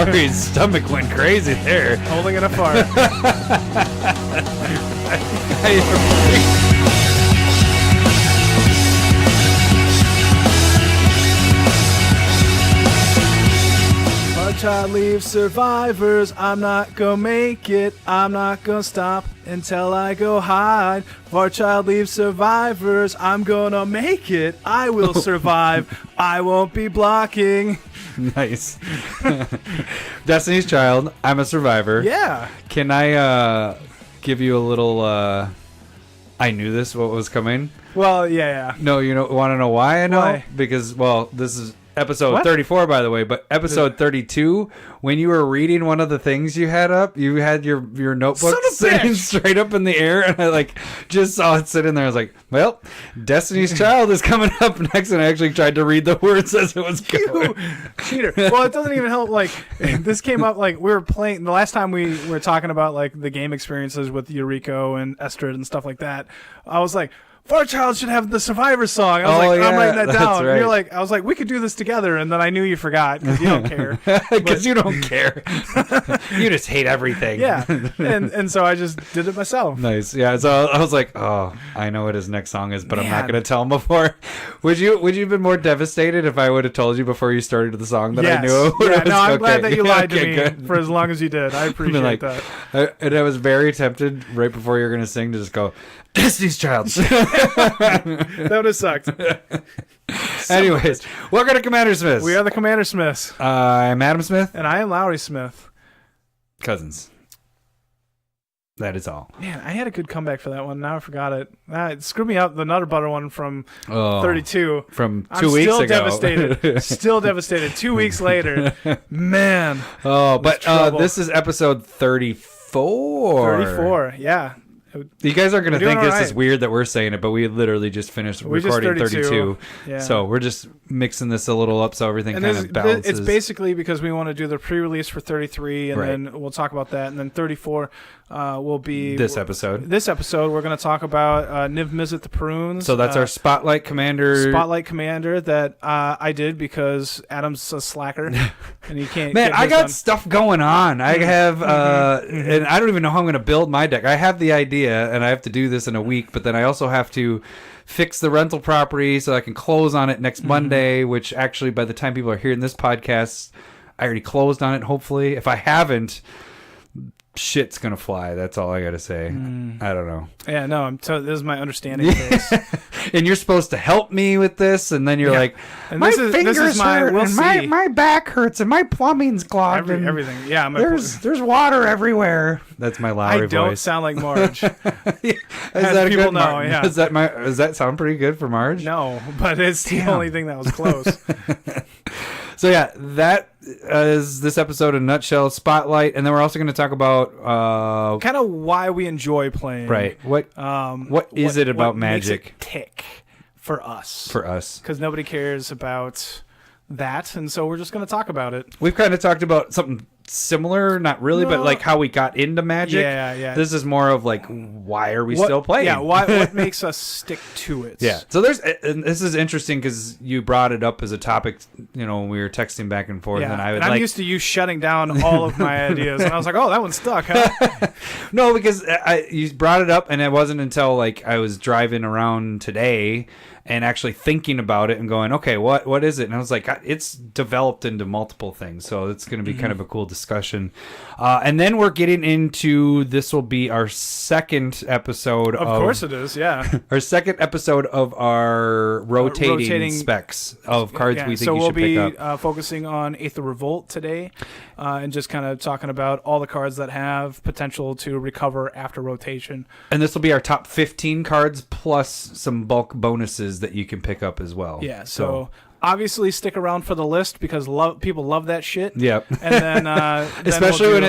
Lowry's stomach went crazy there. Holding it apart. Child leave survivors, I'm not gonna make it, I'm not gonna stop until I go hide. For child leave survivors, I'm gonna make it, I will survive, I won't be blocking. Nice. Destiny's Child, I'm a survivor. Yeah. Can I give you a little I knew this, what was coming? Well, yeah. No, you want to know why I know? Why? Because, well, this is episode 34, by the way, but episode 32, when you were reading one of the things you had up, you had your notebook sitting straight up in the air, and I just saw it sitting there. I was like, well, Destiny's Child is coming up next, and I actually tried to read the words as it was going. Cheater. Well, it doesn't even help. This came up we were playing the last time we were talking about the game experiences with Eureka and Estrid and stuff like that. I was like, Far Child should have the Survivor song. I was I'm writing that down. Right. You're I was like, we could do this together, and then I knew you forgot because you don't care. Because you don't care. You just hate everything. Yeah, and so I just did it myself. Nice. Yeah. So I was like, oh, I know what his next song is, but I'm not going to tell him before. Would you have been more devastated if I would have told you before you started the song that I knew? Yeah. No, I'm glad that you lied to me for as long as you did. I appreciate that. And I was very tempted right before you were going to sing to just go, Destiny's Child. That would have sucked. Anyways, welcome to CommanderSmiths. We are the CommanderSmiths. I'm Adam Smith. And I am Lowry Smith. Cousins. That is all. Man, I had a good comeback for that one. Now I forgot it. It screwed me up. The Nutter Butter one from 32. From 2 weeks ago. Devastated. Still devastated. 2 weeks later. Man. Oh, but this is episode 34. 34, yeah. You guys aren't going to think this is weird that we're saying it, but we literally just finished recording 32. Yeah. So we're just mixing this a little up so everything kind of balances. It's basically because we want to do the pre-release for 33, and then we'll talk about that. And then 34 will be... This episode. This episode, we're going to talk about Niv-Mizzet the Parun. So that's our Spotlight Commander. Spotlight Commander that I did because Adam's a slacker, and he can't... Man, I got stuff going on. I have... and I don't even know how I'm going to build my deck. I have the idea, and I have to do this in a week, but then I also have to fix the rental property so I can close on it next Monday, which actually by the time people are hearing this podcast, I already closed on it, hopefully. If I haven't, shit's gonna fly. That's all I gotta say. I don't know. Yeah, no, this is my understanding of this. And you're supposed to help me with this, and then you're like, and my fingers hurt, and my back hurts, and my plumbing's clogged. Everything. Yeah, there's water everywhere. That's my Lowry voice. I don't sound like Marge. Is that people know? Yeah. Does that sound pretty good for Marge? No, but it's the only thing that was close. So yeah, that is this episode in a nutshell. Spotlight, and then we're also going to talk about kind of why we enjoy playing. Right. What is it about Magic? Makes it tick for us. Because nobody cares about that, and so we're just going to talk about it. We've kind of talked about something similar, not really, but how we got into Magic. Yeah. This is more of why are we still playing? Yeah, what makes us stick to it? Yeah. So and this is interesting because you brought it up as a topic, when we were texting back and forth, and I'm used to you shutting down all of my ideas, and I was like, oh, that one stuck, huh? No, because you brought it up, and it wasn't until I was driving around today and actually thinking about it and going, okay, what is it? And I was like, it's developed into multiple things, so it's going to be kind of a cool discussion. And then we're getting into, this will be our second episode of course it is, yeah. Our second episode of our rotating specs of cards we think you should pick up. So we'll be focusing on Aether Revolt today, and just kind of talking about all the cards that have potential to recover after rotation. And this will be our top 15 cards plus some bulk bonuses that you can pick up as well. Yeah, so obviously stick around for the list because people love that shit. Yep. And then especially when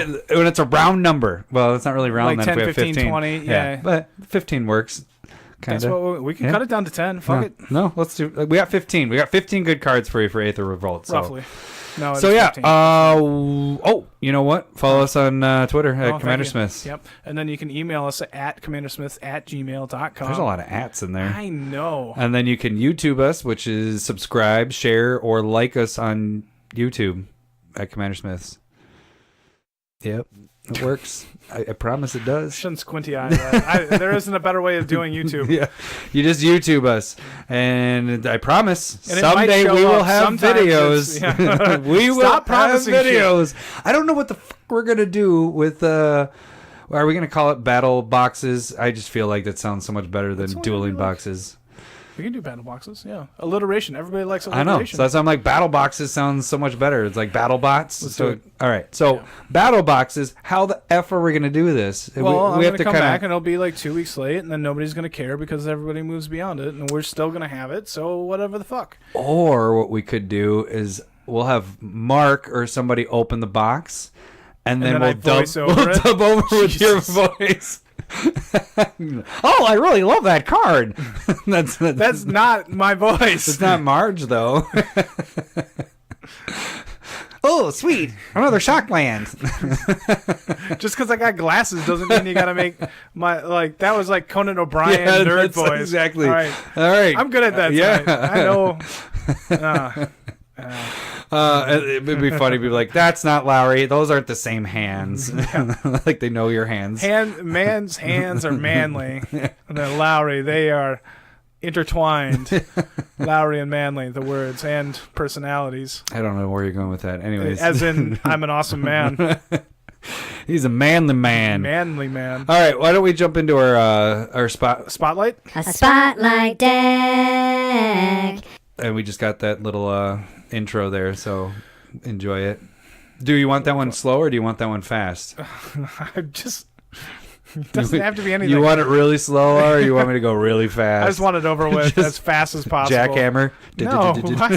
it's a round number. Well, it's not really round then 10, if we have 15, 20, yeah. But 15 works. That's what we can cut it down to 10. Fuck it. No, let's do. We got 15. We got 15 good cards for you for Aether Revolt. Roughly. No, so yeah. You know what? Follow us on Twitter at CommanderSmiths. Yep. And then you can email us at CommanderSmiths@gmail.com. There's a lot of ats in there. I know. And then you can YouTube us, which is subscribe, share, or like us on YouTube at CommanderSmiths. Yep, it works. I promise it does. Shouldn't squinty eye that. There isn't a better way of doing YouTube. Yeah, you just YouTube us, and I promise And it might someday show we will up. have Sometimes videos. yeah. We will Stop have promising videos. I don't know what the fuck we're gonna do with. Are we gonna call it battle boxes? I just feel like that sounds so much better than That's what dueling we like. boxes. We can do battle boxes. Yeah, alliteration. Everybody likes I alliteration. know. So that's why I'm like, battle boxes sounds so much better. It's like battle bots. Let's So do it. all right. So Yeah. battle boxes. How the f are we gonna do this? Well, I'm we going to come back and it'll be like 2 weeks late, and then nobody's going to care because everybody moves beyond it, and we're still going to have it. So whatever the fuck. Or what we could do is we'll have Mark or somebody open the box, and then then we'll I voice over we'll it? dub over with your Jesus. voice. Oh, I really love that card. That's not my voice. It's not Marge though. Oh, sweet! Another shock land. Just because I got glasses doesn't mean you got to make my like that was like Conan O'Brien nerd that's voice. exactly. All right, All right. I'm good at that. Yeah. Tonight. I know. It'd be funny. Be like, "That's not Lowry. Those aren't the same hands." Like they know your hands. Man's hands are manly, and then Lowry, they are intertwined. Lowry and manly, the words and personalities. I don't know where you're going with that. Anyways, As in, I'm an awesome man. he's a manly man. Manly man. All right, why don't we jump into our spot? Spotlight? A spotlight deck. And we just got that little intro there, so enjoy it. Do you want that one slow or do you want that one fast? I just... It doesn't have to be anything. You want it really slow or you want me to go really fast? I just want it over with Just as fast as possible. Jackhammer? No, what?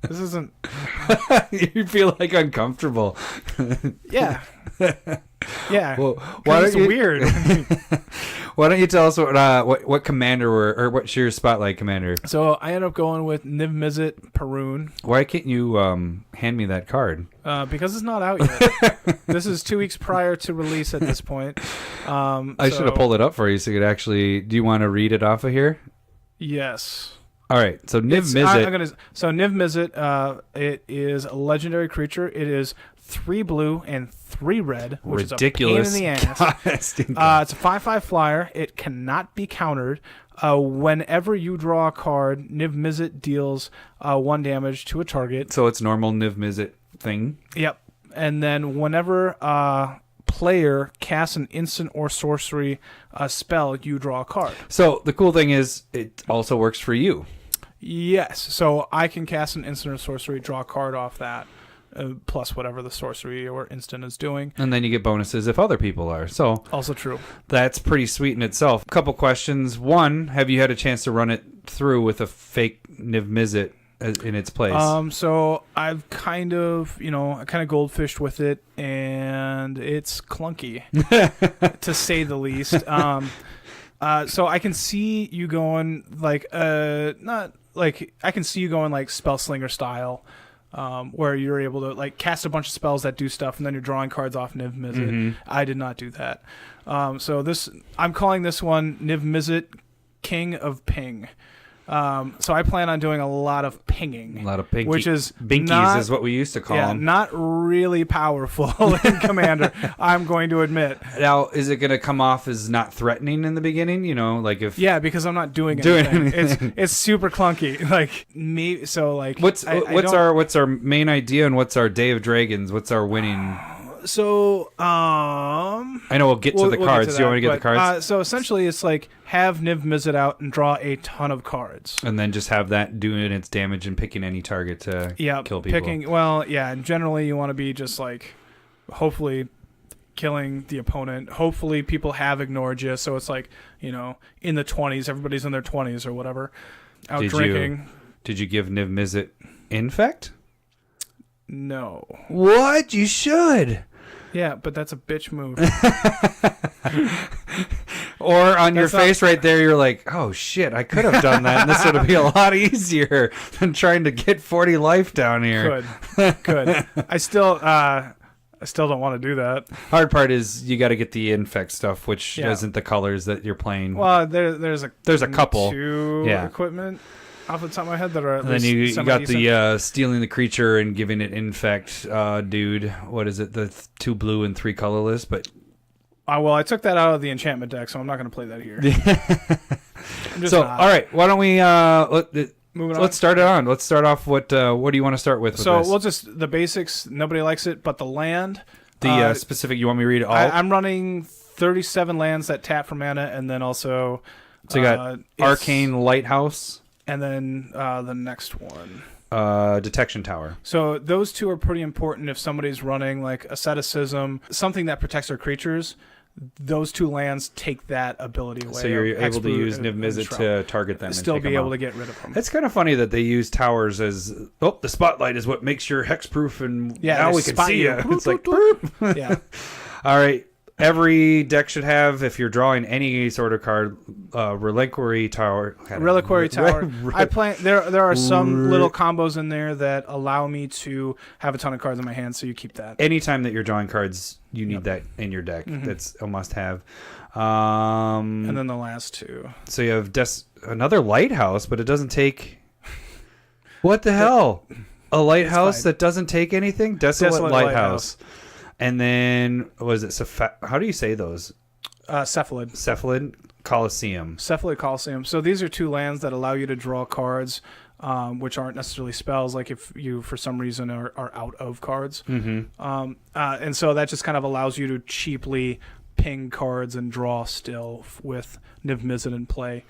This isn't... You feel like uncomfortable. Yeah. Yeah. Well, 'Cause it's weird. Why don't you tell us what commander or what's your spotlight commander? So I ended up going with Niv-Mizzet Parun. Why can't you hand me that card? Because it's not out yet. This is 2 weeks prior to release at this point. I should have pulled it up for you so you could actually... Do you want to read it off of here? Yes. All right. So Niv-Mizzet... So Niv-Mizzet, it is a legendary creature. It is 3 blue and 3 red, which ridiculous. is a pain in the ass. It's a 5/5 flyer. It cannot be countered. Whenever you draw a card, Niv-Mizzet deals 1 damage to a target. So it's normal Niv-Mizzet thing. Yep. And then whenever player casts an instant or sorcery spell, you draw a card. So the cool thing is it also works for you. Yes. So I can cast an instant or sorcery, draw a card off that, plus whatever the sorcery or instant is doing. And then you get bonuses if other people are. So Also true. that's pretty sweet in itself. Couple questions. One, have you had a chance to run it through with a fake Niv-Mizzet in its place? So I've kind of goldfished with it, and it's clunky, to say the least. So I can see you going like I can see you going like Spellslinger style, where you're able to like cast a bunch of spells that do stuff, and then you're drawing cards off Niv-Mizzet. Mm-hmm. I did not do that. So I'm calling this one Niv-Mizzet King of Ping. So I plan on doing a lot of pinging. A lot of pinky, which is binkies is what we used to call them. not really powerful in Commander, I'm going to admit. Now, is it going to come off as not threatening in the beginning? You know, like if... Yeah, because I'm not doing anything. It's super clunky. Like me, so like What's our main idea and what's our Day of Dragons? What's our winning... So, I know we'll get to the we'll cards. get to Do you want that, to get the cards? So essentially, it's like have Niv-Mizzet out and draw a ton of cards. And then just have that doing its damage and picking any target to kill people. And generally you want to be just like, hopefully killing the opponent. Hopefully people have ignored you, so it's like, in the 20s, everybody's in their 20s or whatever, out drinking. Did you give Niv-Mizzet Infect? No. What? You should. Yeah, but that's a bitch move. Or on your face right there, you're like, oh shit, I could have done that, and this would be a lot easier than trying to get 40 life down here. Could. I still don't want to do that. Hard part is you got to get the infect stuff, which isn't the colors that you're playing. Well, there's a couple. Equipment. off the top of my head that are at And then least you got the stealing the creature and giving it infect, dude. What is it? The 2 blue and 3 colorless, but. Well, I took that out of the enchantment deck, so I'm not going to play that here. So, all right, why don't we Moving on. let's start it on. Let's start off. What do you want to start with? So this? we'll just the basics. Nobody likes it, but the land. The specific. You want me to read it all? I'm running 37 lands that tap for mana, and then also. So you got Arcane Lighthouse, and then the next one. Detection Tower. So those two are pretty important if somebody's running like Asceticism, something that protects their creatures. Those 2 lands take that ability away. So you're able to use Niv-Mizzet to target them. Still and be able to get rid of them. It's kind of funny that they use towers as the spotlight is what makes your hexproof, and now we can see you. It's like boop. Yeah. All right. Every deck should have, if you're drawing any sort of card, Reliquary Tower. Reliquary Tower. I play. There are some little combos in there that allow me to have a ton of cards in my hand, so you keep that. Anytime that you're drawing cards, you need that in your deck. Mm-hmm. That's a must-have. And then the last 2. So you have another Lighthouse, but it doesn't take... What the hell? A Lighthouse that doesn't take anything? Desolate Lighthouse. And then, what is it? How do you say those? Cephalid. Cephalid Coliseum. Cephalid Coliseum. So these are 2 lands that allow you to draw cards, which aren't necessarily spells, like if you, for some reason, are out of cards. Mm-hmm. And so that just kind of allows you to cheaply ping cards and draw still with Niv-Mizzet in play.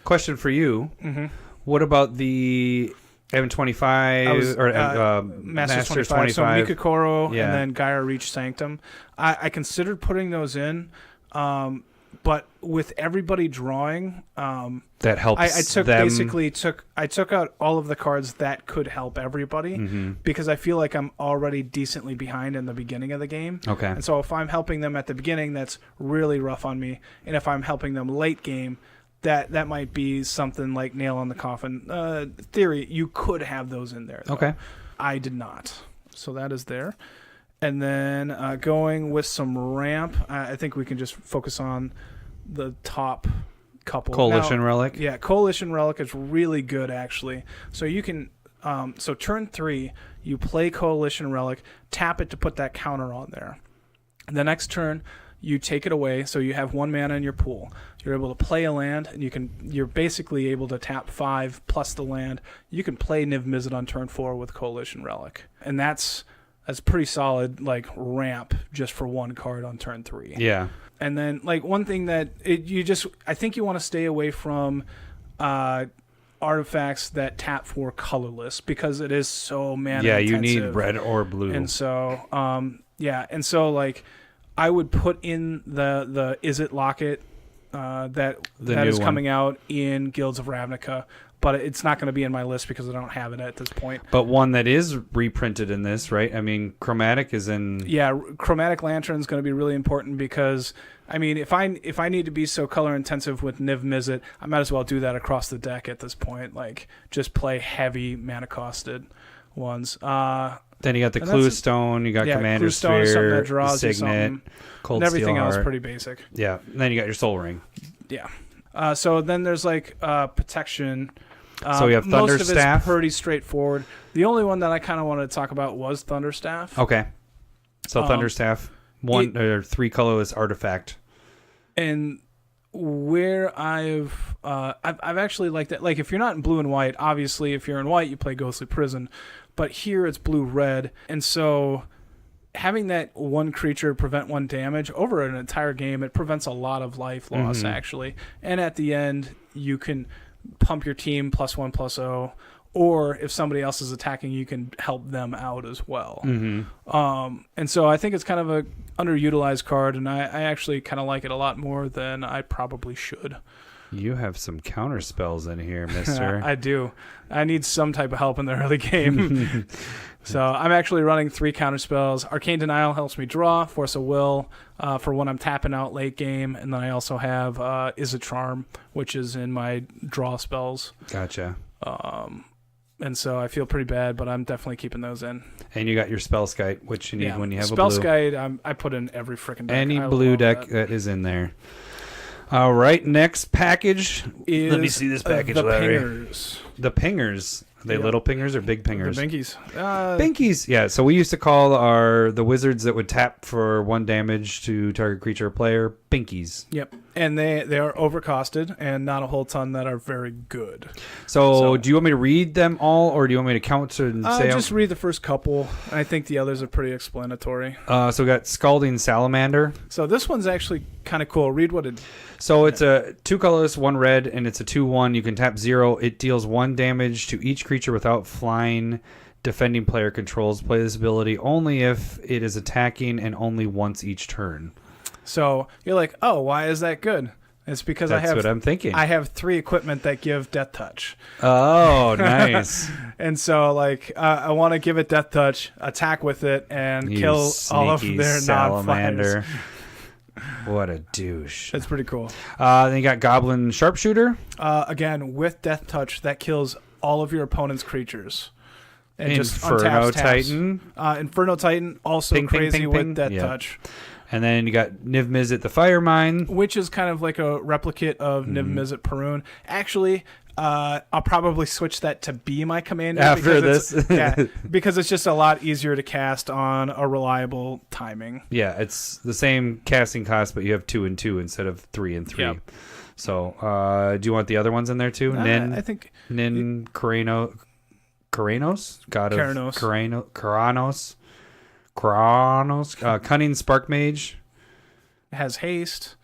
Question for you. Mm-hmm. What about the... M25 or Masters 25. So Mikakoro and Yeah. then Gaia Reach Sanctum. I considered putting those in, but with everybody drawing, that helps. I took them. I took out all of the cards that could help everybody because I feel like I'm already decently behind in the beginning of the game. Okay. And so if I'm helping them at the beginning, that's really rough on me, and if I'm helping them late game. That might be something like nail on the coffin. Theory, you could have those in there, though. Okay. I did not. So that is there. And then going with some ramp, I think we can just focus on the top couple. Coalition now, Relic. Yeah, Coalition Relic is really good, actually. So you can... so turn 3, you play Coalition Relic, tap it to put that counter on there. The next turn... You take it away, so you have 1 mana in your pool. You're able to play a land, and you're basically able to tap 5 plus the land. You can play Niv-Mizzet on turn 4 with Coalition Relic, and that's pretty solid, like ramp just for 1 card on turn 3. Yeah. And then like one thing that I think you want to stay away from artifacts that tap for colorless because it is so mana intensive. You need red or blue. And so and so like. I would put in the Is It Locket that is coming out in Guilds of Ravnica, but it's not going to be in my list because I don't have it at this point. But one that is reprinted in this, right? I mean, Chromatic is in... Yeah, Chromatic Lantern is going to be really important because, I mean, if I need to be so color intensive with Niv-Mizzet, I might as well do that across the deck at this point. Like, just play heavy mana-costed ones. Then you got the Clue Stone, you got Commander Sphere, Sphere, that draws Signet, Cold and everything Steel else Heart. pretty basic. Yeah, and then you got your Soul Ring. Yeah. So then there's like protection. So you have Thunder Most of Staff. it's pretty straightforward. The only one that I kind of wanted to talk about was Thunderstaff. Okay. So Thunderstaff, 1 or 3 colorless artifact. And where I've actually liked that. Like if you're not in blue and white, obviously if you're in white you play Ghostly Prison. But here it's blue-red, and so having that 1 creature prevent 1 damage over an entire game, it prevents a lot of life loss, actually. And at the end, you can pump your team +1/+0, or if somebody else is attacking, you can help them out as well. And so I think it's kind of a underutilized card, and I actually kind of like it a lot more than I probably should. You have some counter spells in here, mister. I do. I need some type of help in the early game. So I'm actually running 3 counter spells. Arcane Denial helps me draw, Force of Will for when I'm tapping out late game, and then I also have Is a Charm, which is in my draw spells. Gotcha. And so I feel pretty bad, but I'm definitely keeping those in. And you got your Spellskite, which you need when you have a blue. Spellskite, I put in every freaking deck. Any blue deck that is in there. All right, next package. Is Let me see this package, the Larry. pingers. The pingers. Are they little pingers or big pingers? The binkies. Binkies. Yeah, so we used to call the wizards that would tap for 1 damage to target creature or player binkies. Yep. And they are overcosted and not a whole ton that are very good. So do you want me to read them all, or do you want me to count and say just read the first couple. I think the others are pretty explanatory. So we got Scalding Salamander. So this one's actually kind of cool. Read what it... So it's a 2 colorless, 1 red, and it's a 2/1. You can tap 0. It deals 1 damage to each creature without flying. Defending player controls. Play this ability only if it is attacking and only once each turn. So you're like, oh, why is that good? It's because That's what I'm thinking. I have 3 equipment that give Death Touch. Oh, nice. And so, like, I want to give it Death Touch, attack with it, and kill all of their non-flyers. What a douche. That's pretty cool. Then you got Goblin Sharpshooter. Again, with Death Touch, that kills all of your opponent's creatures. And Inferno just untaps Titan. Inferno Titan, also Ping, ping, crazy ping, with ping. Death Yeah. Touch. And then you got Niv-Mizzet the Fire Mine. Which is kind of like a replicate of Niv-Mizzet Parun. Actually, I'll probably switch that to be my commander. After this. Because it's just a lot easier to cast on a reliable timing. Yeah, it's the same casting cost, but you have 2 and 2 instead of 3 and 3. Yep. So do you want the other ones in there too? I think... Nin Karanos? God of Karanos. Kranos. Cunning Spark Mage. It has haste.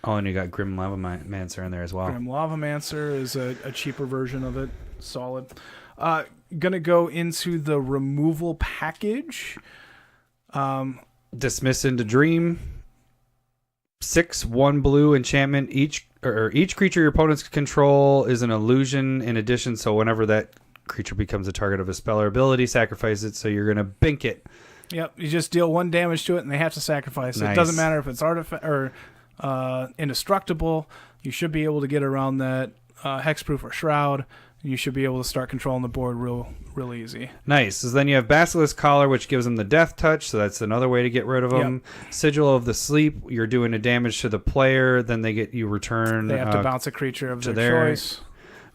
Oh, and you got Grim Lavamancer in there as well. Grim Lavamancer is a cheaper version of it. Solid. Gonna go into the removal package. Dismiss into Dream. 6 1 blue enchantment. Each creature your opponents control is an illusion in addition, so whenever that creature becomes a target of a spell or ability, sacrifice it, so you're gonna bink it. Yep, you just deal 1 damage to it and they have to sacrifice it. Nice. It doesn't matter if it's artifact or indestructible. You should be able to get around that hexproof or shroud. You should be able to start controlling the board real easy. Nice. So then you have Basilisk Collar, which gives them the Death Touch, so that's another way to get rid of them. Yep. Sigil of the Sleep, you're doing a damage to the player, then you return. They have to bounce a creature of their choice.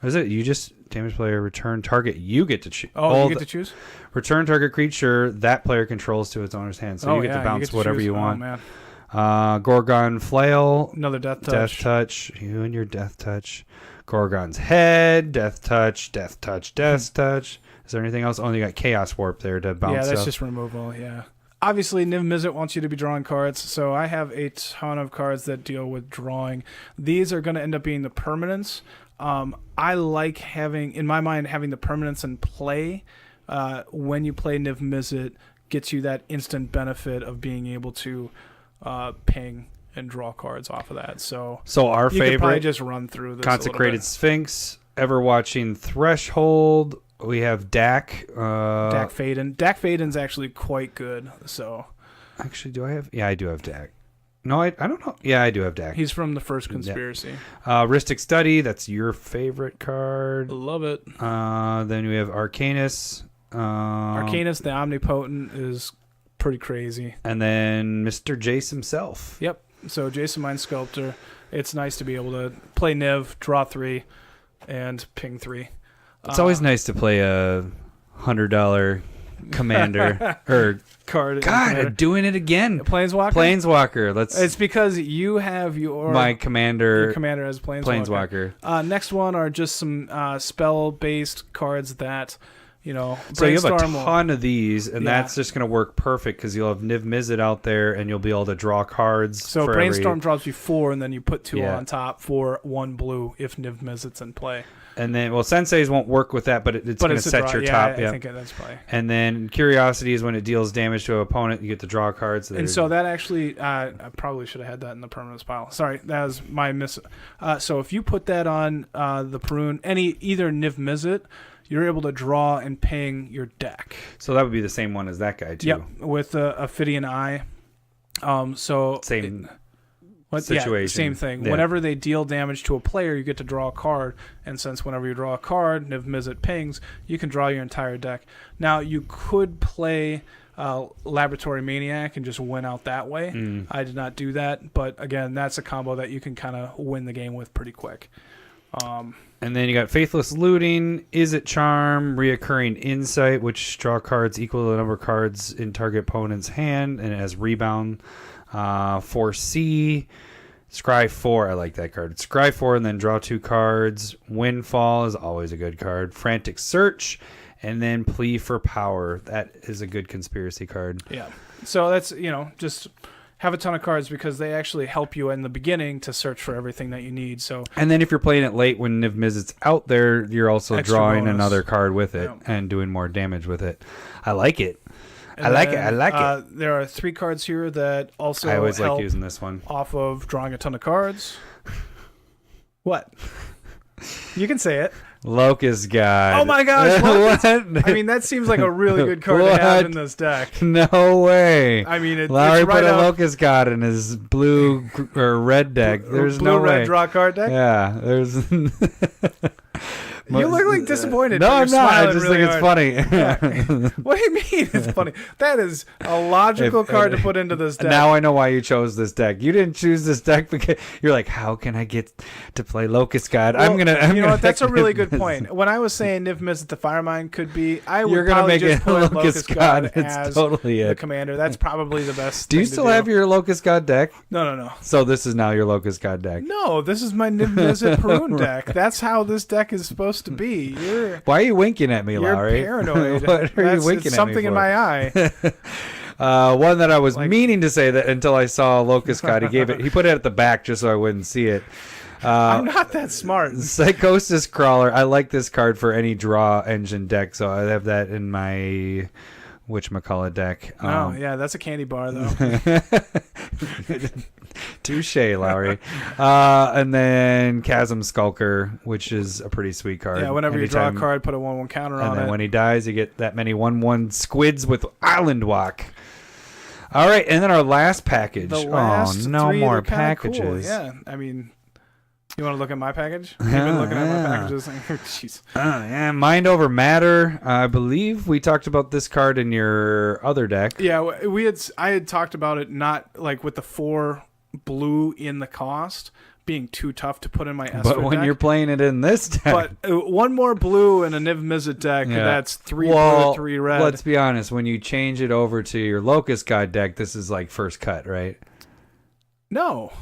Is it? You just damage player, return target. You get to choose. Oh, you get to choose? Return target creature that player controls to its owner's hand. So you get to bounce whatever you want. Man. Gorgon Flail. Another Death Touch. Death Touch. You and your Death Touch. Gorgon's Head. Death Touch. Death Touch. Death Touch. Is there anything else? Oh, you got Chaos Warp there to bounce. Yeah, that's up. just removal. Yeah. Obviously, Niv-Mizzet wants you to be drawing cards, so I have a ton of cards that deal with drawing. These are going to end up being the permanents. I like in my mind, having the permanents in play when you play Niv-Mizzet gets you that instant benefit of being able to ping and draw cards off of that. So our you favorite, could probably just run through this. Consecrated Sphinx, Everwatching Threshold. We have Dak. Dak Faden. Dak Faden's actually quite good. So actually, do I have? Yeah, I do have Dak. No, I don't know. Yeah, I do have Dak. He's from the first Conspiracy. Yeah. Rhystic Study. That's your favorite card. Love it. Then we have Arcanus. Arcanus, the Omnipotent, is pretty crazy. And then Mr. Jace himself. Yep. So Jason Mind Sculptor. It's nice to be able to play Niv, draw 3, and ping 3. It's always nice to play a $100 commander or card. God, I'm doing it again. Planeswalker. It's because you have my commander. Your commander as Planeswalker. Next one are just some spell-based cards that. So you have a ton of these, and that's just going to work perfect because you'll have Niv-Mizzet out there, and you'll be able to draw cards. So Brainstorm drops you 4, and then you put 2 on top for 1 blue if Niv-Mizzet's in play. And then, Senseis won't work with that, but it's going to set your top. I think that's probably. And then Curiosity is when it deals damage to an opponent, you get to draw cards. And so that actually, I probably should have had that in the permanents pile. Sorry, that was my miss. So if you put that on the Parun, either Niv-Mizzet, you're able to draw and ping your deck. So that would be the same one as that guy, too. Yep, with Ophidian Eye. Same situation. Yeah, same thing. Yeah. Whenever they deal damage to a player, you get to draw a card. And since whenever you draw a card, Niv-Mizzet pings, you can draw your entire deck. Now, you could play Laboratory Maniac and just win out that way. I did not do that, but again, that's a combo that you can kind of win the game with pretty quick. And then you got Faithless Looting, Is It Charm, Reoccurring Insight, which draw cards equal to the number of cards in target opponent's hand, and it has Rebound. 4C, Scry 4, I like that card. Scry 4 and then draw 2 cards. Windfall is always a good card. Frantic Search, and then Plea for Power. That is a good conspiracy card. Yeah. So that's, just have a ton of cards because they actually help you in the beginning to search for everything that you need. So, and then if you're playing it late when Niv-Mizzet's out there, you're also Extra drawing bonus. another card with it and doing more damage with it. I like it. I like it. There are 3 cards here that also I always help like using this one. off of drawing a ton of cards. What? You can say it. Locust God. Oh my gosh! What? I mean, that seems like a really good card to have in this deck. No way. I mean, Larry it's right put a out. Locust God in his blue or red deck. There's no way. Blue-red draw card deck? Yeah, there's. You look like disappointed. No, but I'm you're not. I smiling just really think it's hard. funny. What do you mean it's funny? That is a logical card to put into this deck. Now I know why you chose this deck. You didn't choose this deck because you're like, how can I get to play Locust God? Well, I'm gonna. you know what? That's a pick really good Niv-Mizzet. point. When I was saying Niv-Mizzet the Firemind could be, I would You're gonna probably make just it put Locust Locust God. God It's as totally the it. commander. That's probably the best. Do you thing still to have your Locust God deck? No. So this is now your Locust God deck. No, this is my Niv-Mizzet Parun deck. That's how this deck is supposed to be. Why are you winking at me, You're Lowry? paranoid. What are you winking it's at something me in for? my eye. One that I was meaning to say that until I saw Locust God. He put it at the back just so I wouldn't see it. I'm not that smart. Psychosis Crawler. I like this card for any draw engine deck, so I have that in my whatchamacallit deck. Yeah, that's a candy bar though. Touche, Lowry. And then Chasm Skulker, which is a pretty sweet card. Yeah, whenever you draw a Anytime- card, put a 1/1 counter on and then it. when he dies, you get that many 1/1 squids with Island Walk. All right, and then our last package. The last no 3, more they're kinda packages. Cool. Yeah, I mean, you want to look at my package? You've been looking at my packages. Jeez. Yeah, Mind Over Matter. I believe we talked about this card in your other deck. Yeah, I had talked about it not like with the 4 blue in the cost being too tough to put in my Esper But when deck. you're playing it in this deck. But 1 more blue in a Niv-Mizzet deck, that's 3 blue, 3 red. Let's be honest. When you change it over to your Locust God deck, this is like first cut, right? No.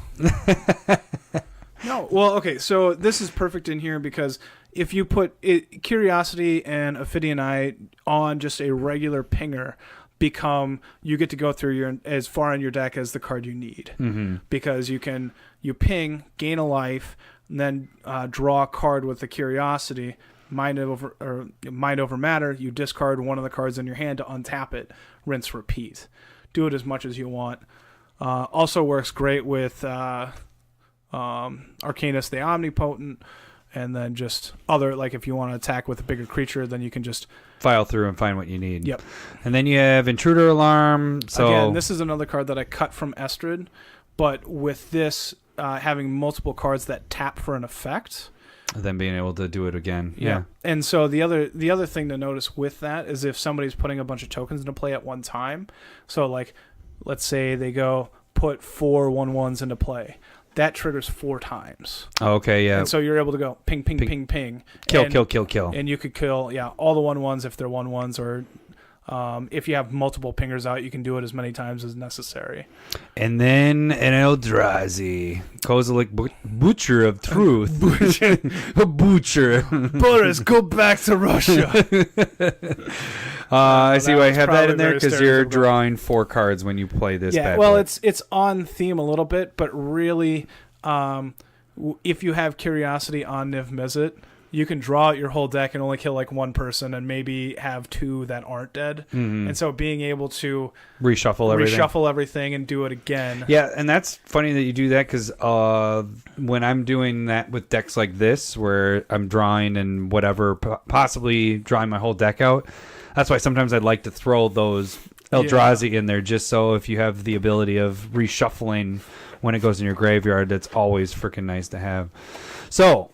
No. Well, okay, so this is perfect in here because if you put Curiosity and Ophidian Eye on just a regular pinger, you get to go through as far in your deck as the card you need. Mm-hmm. Because you ping, gain a life, and then draw a card with the Curiosity, Mind over Matter, you discard one of the cards in your hand to untap it, rinse, repeat. Do it as much as you want. Also works great with Arcanus the Omnipotent, and then just other, like if you want to attack with a bigger creature, then you can just file through and find what you need. Yep. And then you have Intruder Alarm. So again, this is another card that I cut from Estrid, but with this having multiple cards that tap for an effect, then being able to do it again. Yeah. And so the other thing to notice with that is if somebody's putting a bunch of tokens into play at one time. So like, let's say they go put 4 1/1s into play. That triggers 4 times. Okay, yeah. And so you're able to go ping, ping, ping, ping. Kill, and, kill, kill, kill. And you could kill, all the 1/1s if they're 1/1s, or if you have multiple pingers out, you can do it as many times as necessary. And then an Eldrazi. Kozilek Butcher of Truth. Butcher. Boris, go back to Russia. I see why I have that in there probably because very you're stereotypical. drawing 4 cards when you play this bad well, boy. it's on theme a little bit, but really, if you have Curiosity on Niv-Mizzet, you can draw out your whole deck and only kill like 1 person and maybe have 2 that aren't dead. Mm-hmm. And so being able to reshuffle everything and do it again. Yeah, and that's funny that you do that because when I'm doing that with decks like this, where I'm drawing and whatever, possibly drawing my whole deck out, that's why sometimes I'd like to throw those Eldrazi in there, just so if you have the ability of reshuffling when it goes in your graveyard, that's always freaking nice to have. So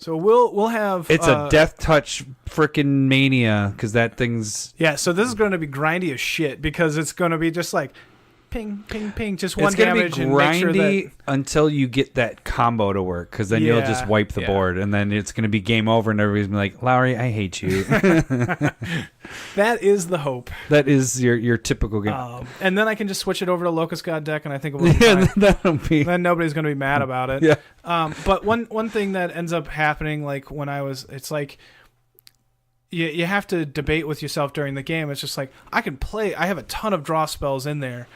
So we'll have. It's a death touch freaking mania because that thing's. Yeah, so this is going to be grindy as shit because it's going to be just like ping, ping, ping, just one It's gonna damage be and make sure grindy that. until you get that combo to work, because then you'll just wipe the board, and then it's going to be game over, and everybody's gonna be like, Lowry, I hate you. That is the hope. That is your typical game. And then I can just switch it over to Locust God deck, and I think it will be Yeah, fine. that'll be. Then nobody's going to be mad about it. Yeah. But one thing that ends up happening, like when it's like you have to debate with yourself during the game. It's just like I have a ton of draw spells in there,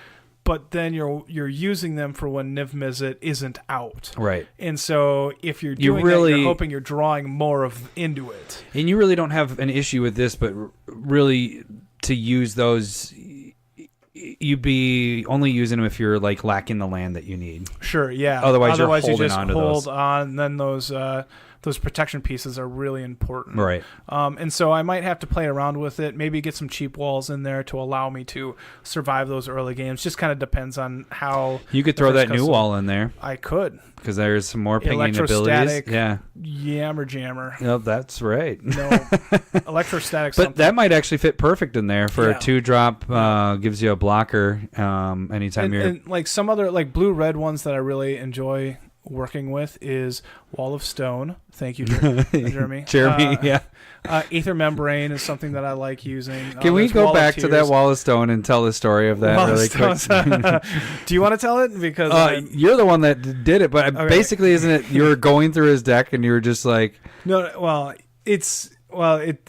but then you're using them for when Niv-Mizzet isn't out. Right. And so if you're doing that, you're hoping you're drawing more into it. And you really don't have an issue with this, but really to use those, you'd be only using them if you're like lacking the land that you need. Sure, yeah. Otherwise you're you holding just on to hold those. on, and then those protection pieces are really important. Right. And so I might have to play around with it, maybe get some cheap walls in there to allow me to survive those early games. Just kind of depends on how... You could throw that new wall in there. I could. Because there's some more pinging Electrostatic, abilities. Yeah. Yammer jammer. Yep, that's right. No. Electrostatic But something. that might actually fit perfect in there for Yeah. a 2-drop. Gives you a blocker anytime you're... And like some other like blue-red ones that I really enjoy working with is Wall of Stone. Thank you, Jeremy. Jeremy, yeah. Aether Membrane is something that I like using. Can we there's go Wall of back to that Tears. Wall of Stone and tell the story of that Wall of really quick? Stones. Do you want to tell it? Because You're the one that did it, but Okay. basically, isn't it? You were going through his deck and you were just like, no, well,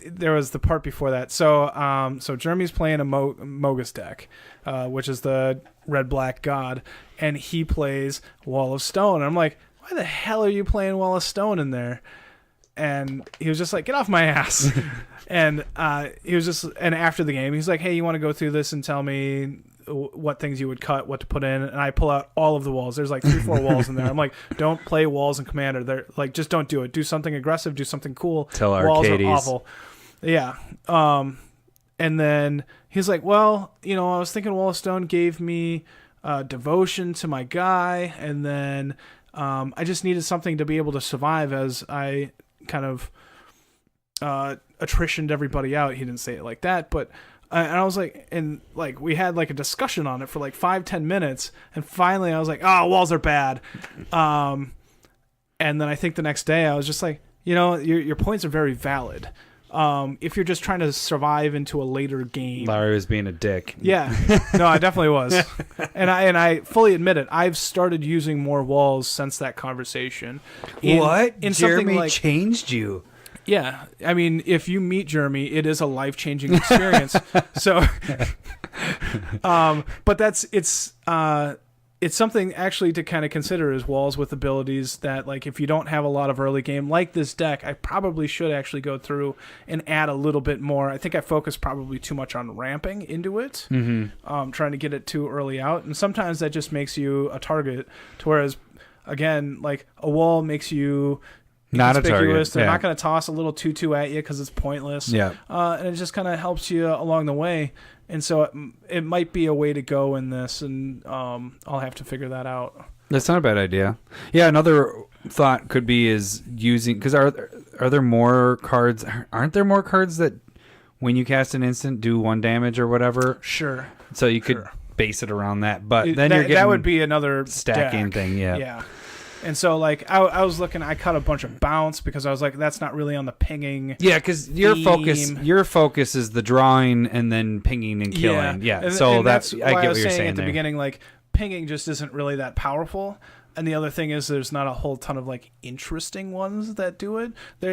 there was the part before that. So Jeremy's playing a Mogus deck, which is the red-black god, and he plays Wall of Stone. And I'm like, why the hell are you playing Wall of Stone in there? And he was just like, get off my ass. And he was just, and after the game, he's like, hey, you want to go through this and tell me what things you would cut, what to put in? And I pull out all of the walls. There's like 3-4 walls in there. I'm like, don't play walls in Commander. They're like, just don't do it. Do something aggressive. Do something cool. Tell walls Arcades. are awful. Yeah. And then he's like, well, I was thinking Wall of Stone gave me devotion to my guy, and then I just needed something to be able to survive as I kind of attritioned everybody out. He didn't say it like that, but and I was like, and like we had like a discussion on it for like 5-10 minutes, and finally I was like, oh, walls are bad. And then I think the next day I was just like, your points are very valid. If you're just trying to survive into a later game. Larry was being a dick. Yeah, no, I definitely was, and I fully admit it. I've started using more walls since that conversation. In Jeremy something like, changed you. yeah, I mean, if you meet Jeremy, it is a life-changing experience. So, but it's something actually to kind of consider is walls with abilities that, like, if you don't have a lot of early game like this deck, I probably should actually go through and add a little bit more. I think I focus probably too much on ramping into it, trying to get it too early out, and sometimes that just makes you a target. To whereas, again, like a wall makes you Not a target. inconspicuous. They're Yeah. not going to toss a little 2/2 at you because it's pointless. Yeah. And it just kind of helps you along the way. And so it might be a way to go in this, and I'll have to figure that out. That's not a bad idea. Yeah, another thought could be is using, because are there more cards? Aren't there more cards that when you cast an instant do 1 damage or whatever? Sure. So you could base it around that, but then you're getting that would be another stacking deck. thing. Yeah. Yeah. And so, like, I was looking, I cut a bunch of bounce because I was like, that's not really on the pinging. Yeah, because your theme. focus is the drawing and then pinging and killing. Yeah, And, so and that's why I get was what you're saying at the there. beginning. Like, pinging just isn't really that powerful. And the other thing is, there's not a whole ton of like interesting ones that do it.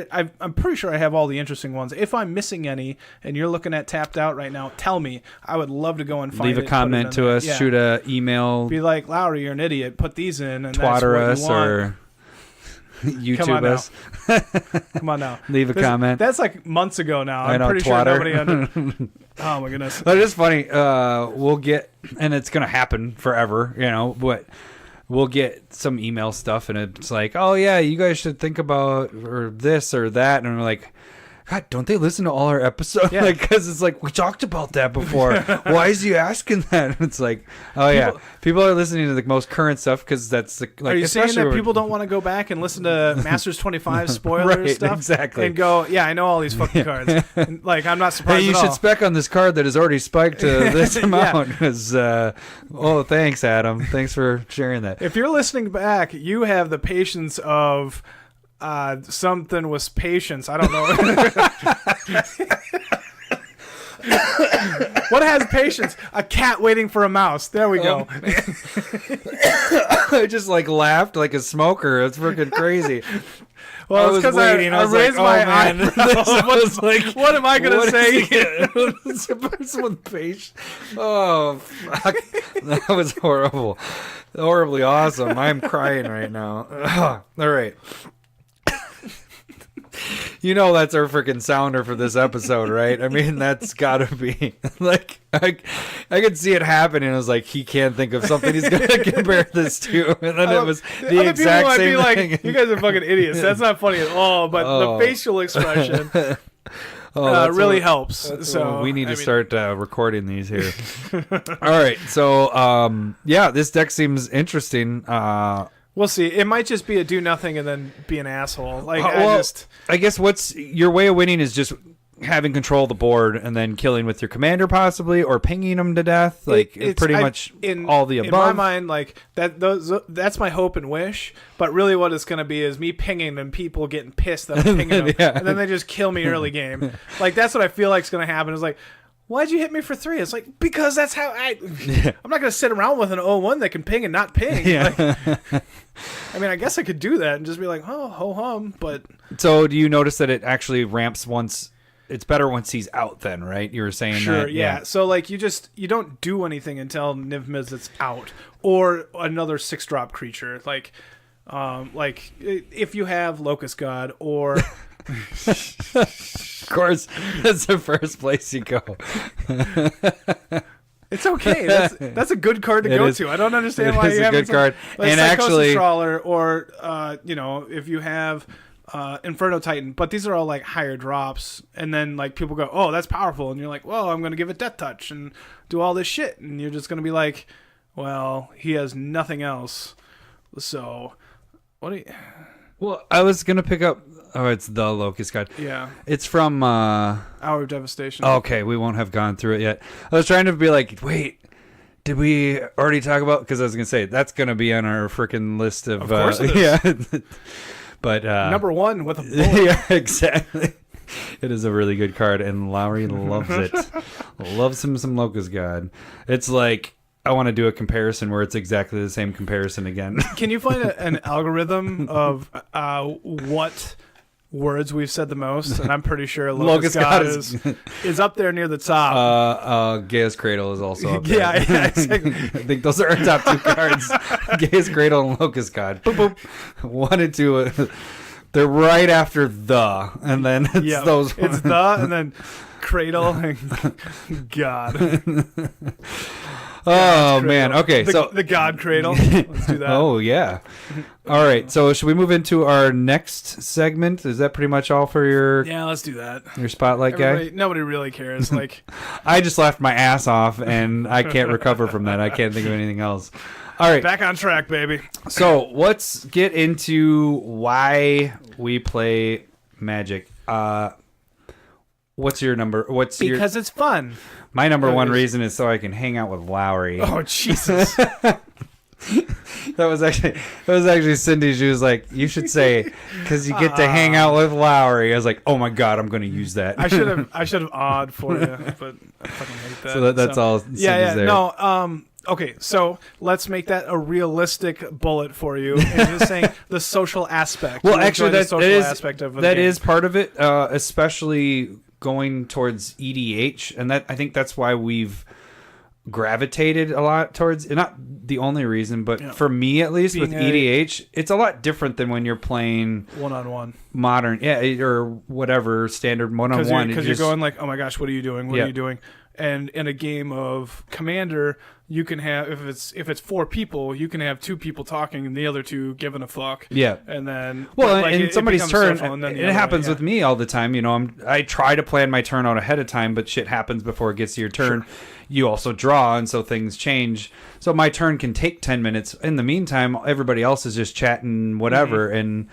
I'm pretty sure I have all the interesting ones. If I'm missing any, and you're looking at tapped out right now, tell me. I would love to go and find Leave it. a comment to us. Yeah. Shoot a email. Be like, Lowry, you're an idiot. Put these in, and Twatter that's us what you want. or YouTube Come on us. Come on now. Leave a comment. That's like months ago now. I I'm know, pretty Twatter. sure nobody Oh my goodness. But it is funny. We'll get, and it's gonna happen forever, but we'll get some email stuff, and it's like, oh yeah, you guys should think about or this or that, and we're like, God, don't they listen to all our episodes? Yeah. Because it's like, we talked about that before. Why is he asking that? It's like, oh yeah, people are listening to the most current stuff because that's the. Like, are you saying especially that people don't want to go back and listen to Masters 25 spoiler Right, stuff? exactly. And go, yeah, I know all these fucking cards. And, like, I'm not surprised Hey, you at should all. spec on this card that is already spiked to this amount. Because, oh, thanks, Adam. Thanks for sharing that. If you're listening back, you have the patience of something with patience. I don't know. What has patience? A cat waiting for a mouse. There we go. I just like laughed like a smoker. It's freaking crazy. Well, it's because I raised my eyebrows. What am I going to say? It's a person with patience. Oh, fuck. That was horrible. Horribly awesome. I'm crying right now. All right. You know that's our freaking sounder for this episode, right? I mean, that's gotta be like I could see it happening. I was like, he can't think of something he's gonna compare this to, and then it was the other exact people might same be like, thing. You guys are fucking idiots. That's not funny at all. But the facial expression really helps. So we need to start recording these here. All right, so yeah, this deck seems interesting. We'll see. It might just be a do nothing and then be an asshole. Like I guess what's your way of winning is just having control of the board and then killing with your commander possibly, or pinging them to death. Like it's pretty much all the above. In my mind, like that's my hope and wish. But really, what it's going to be is me pinging and people getting pissed that I'm pinging them, and then they just kill me early game. Like that's what I feel like is going to happen. It's like, why'd you hit me for 3? It's like, because that's how I'm not going to sit around with an 0-1 that can ping and not ping. Yeah. Like, I mean, I guess I could do that and just be like, oh, ho hum. But so do you notice that it actually ramps once? It's better once he's out then, right? You were saying sure, that. Yeah. So like you don't do anything until Niv-Mizzet's out or another 6-drop creature. Like if you have Locust God or Of course, that's the first place you go. It's okay. That's a good card to go to. I don't understand why you have a good card. Like and Psychosis actually, Trawler or if you have Inferno Titan, but these are all like higher drops, and then like people go, oh, that's powerful, and you're like, well, I'm gonna give it Death Touch and do all this shit, and you're just gonna be like, well, he has nothing else, so what do you? Well, I was gonna pick up. Oh, it's the Locust God. Yeah. It's from Hour of Devastation. Okay, we won't have gone through it yet. I was trying to be like, wait, did we already talk about? Because I was gonna say that's gonna be on our freaking list of. Of course it is. Yeah. But number 1 with a bullet. Yeah, exactly. It is a really good card, and Lowry loves it. Loves him some Locust God. It's like, I want to do a comparison where it's exactly the same comparison again. Can you find an algorithm of what words we've said the most? And I'm pretty sure Locust God is up there near the top. Gaia's Cradle is also up there. Yeah, exactly. I think those are our top 2 cards. Gaia's Cradle and Locust God. Boop, boop. 1 and 2. They're right after the, and then it's those. It's the, and then Cradle and God. Oh man. Okay, so the God Cradle. Let's do that. Oh yeah. All right. So should we move into our next segment? Is that pretty much all for your? Yeah, let's do that. Your spotlight guy. Nobody really cares. Like, I just laughed my ass off, and I can't recover from that. I can't think of anything else. All right. Back on track, baby. So let's get into why we play Magic. What's your number? Because it's fun. My number 1 reason is so I can hang out with Lowry. Oh Jesus! That was actually Cindy. She was like, "You should say because you get to hang out with Lowry." I was like, "Oh my god, I'm going to use that." I should have odd for you, but I fucking hate that. So that's all. Cindy's there. No. Okay, so let's make that a realistic bullet for you, and just saying the social aspect. Well, actually, that is part of it, especially going towards EDH, and that I think that's why we've gravitated a lot towards, not the only reason, but for me at least, with EDH, it's a lot different than when you're playing one-on-one modern, or whatever standard one-on-one. Because you're going like, oh my gosh, what are you doing? What are you doing? And in a game of Commander, you can have if it's 4 people, you can have 2 people talking and the other 2 giving a fuck. Yeah. And then in somebody's turn, and then it happens with me all the time. I try to plan my turn out ahead of time, but shit happens before it gets to your turn. Sure. You also draw, and so things change. So my turn can take 10 minutes. In the meantime, everybody else is just chatting whatever, and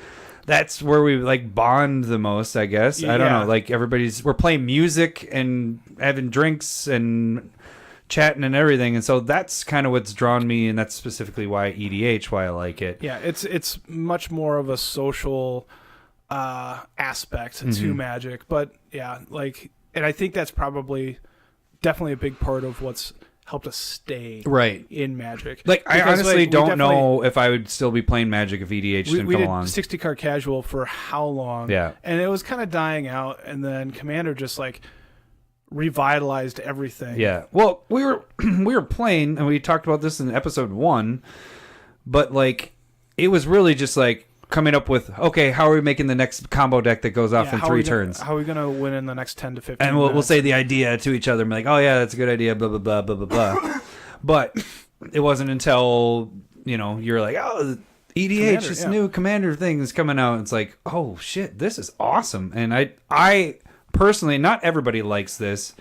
that's where we like bond the most, I guess. I don't know. Like we're playing music and having drinks and chatting and everything, and so that's kind of what's drawn me, and that's specifically why why I like it. Yeah, it's much more of a social aspect to Magic, but and I think that's definitely a big part of what's helped us stay in Magic. Like, I honestly don't know if I would still be playing Magic if EDH didn't come along. We did 60 card casual for how long? Yeah. And it was kind of dying out, and then Commander just like revitalized everything. Yeah. Well, we were playing, and we talked about this in episode 1, but like it was really just like coming up with, okay, how are we making the next combo deck that goes off in 3 turns? How are we going to win in the next 10 to 15 And we'll say the idea to each other and be like, oh, yeah, that's a good idea, blah, blah, blah, blah, blah, blah. But it wasn't until, you're like, oh, EDH, this new Commander thing is coming out. It's like, oh, shit, this is awesome. And I personally, not everybody likes this,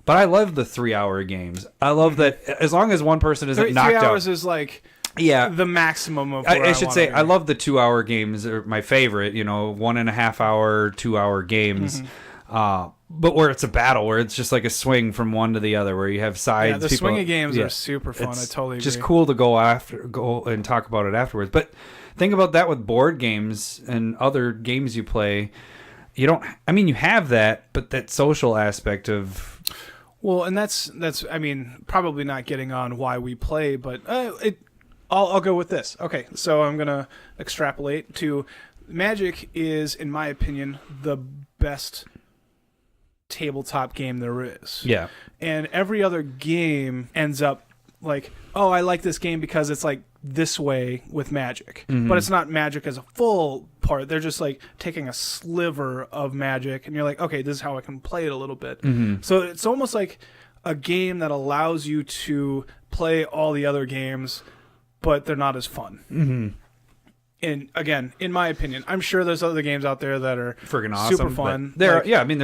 but I love the 3-hour games. I love that as long as one person isn't knocked out. 3 hours is like... Yeah, the maximum of. I should say, I love the 2-hour games. Are my favorite. 1.5 hour, 2-hour games. But where it's a battle, where it's just like a swing from one to the other, where you have sides. Yeah, the swinging games are super fun. I totally agree. Just cool to go and talk about it afterwards. But think about that with board games and other games you play. You don't. I mean, you have that, but that social aspect of. Well, and that's. I mean, probably not getting on why we play, but I'll go with this. Okay, so I'm gonna extrapolate to Magic is, in my opinion, the best tabletop game there is. Yeah. And every other game ends up like, oh, I like this game because it's like this way with Magic. But it's not Magic as a full part. They're just like taking a sliver of Magic, and you're like, okay, this is how I can play it a little bit. So it's almost like a game that allows you to play all the other games, but they're not as fun. And again, in my opinion, I'm sure there's other games out there that are friggin' awesome, super fun. There's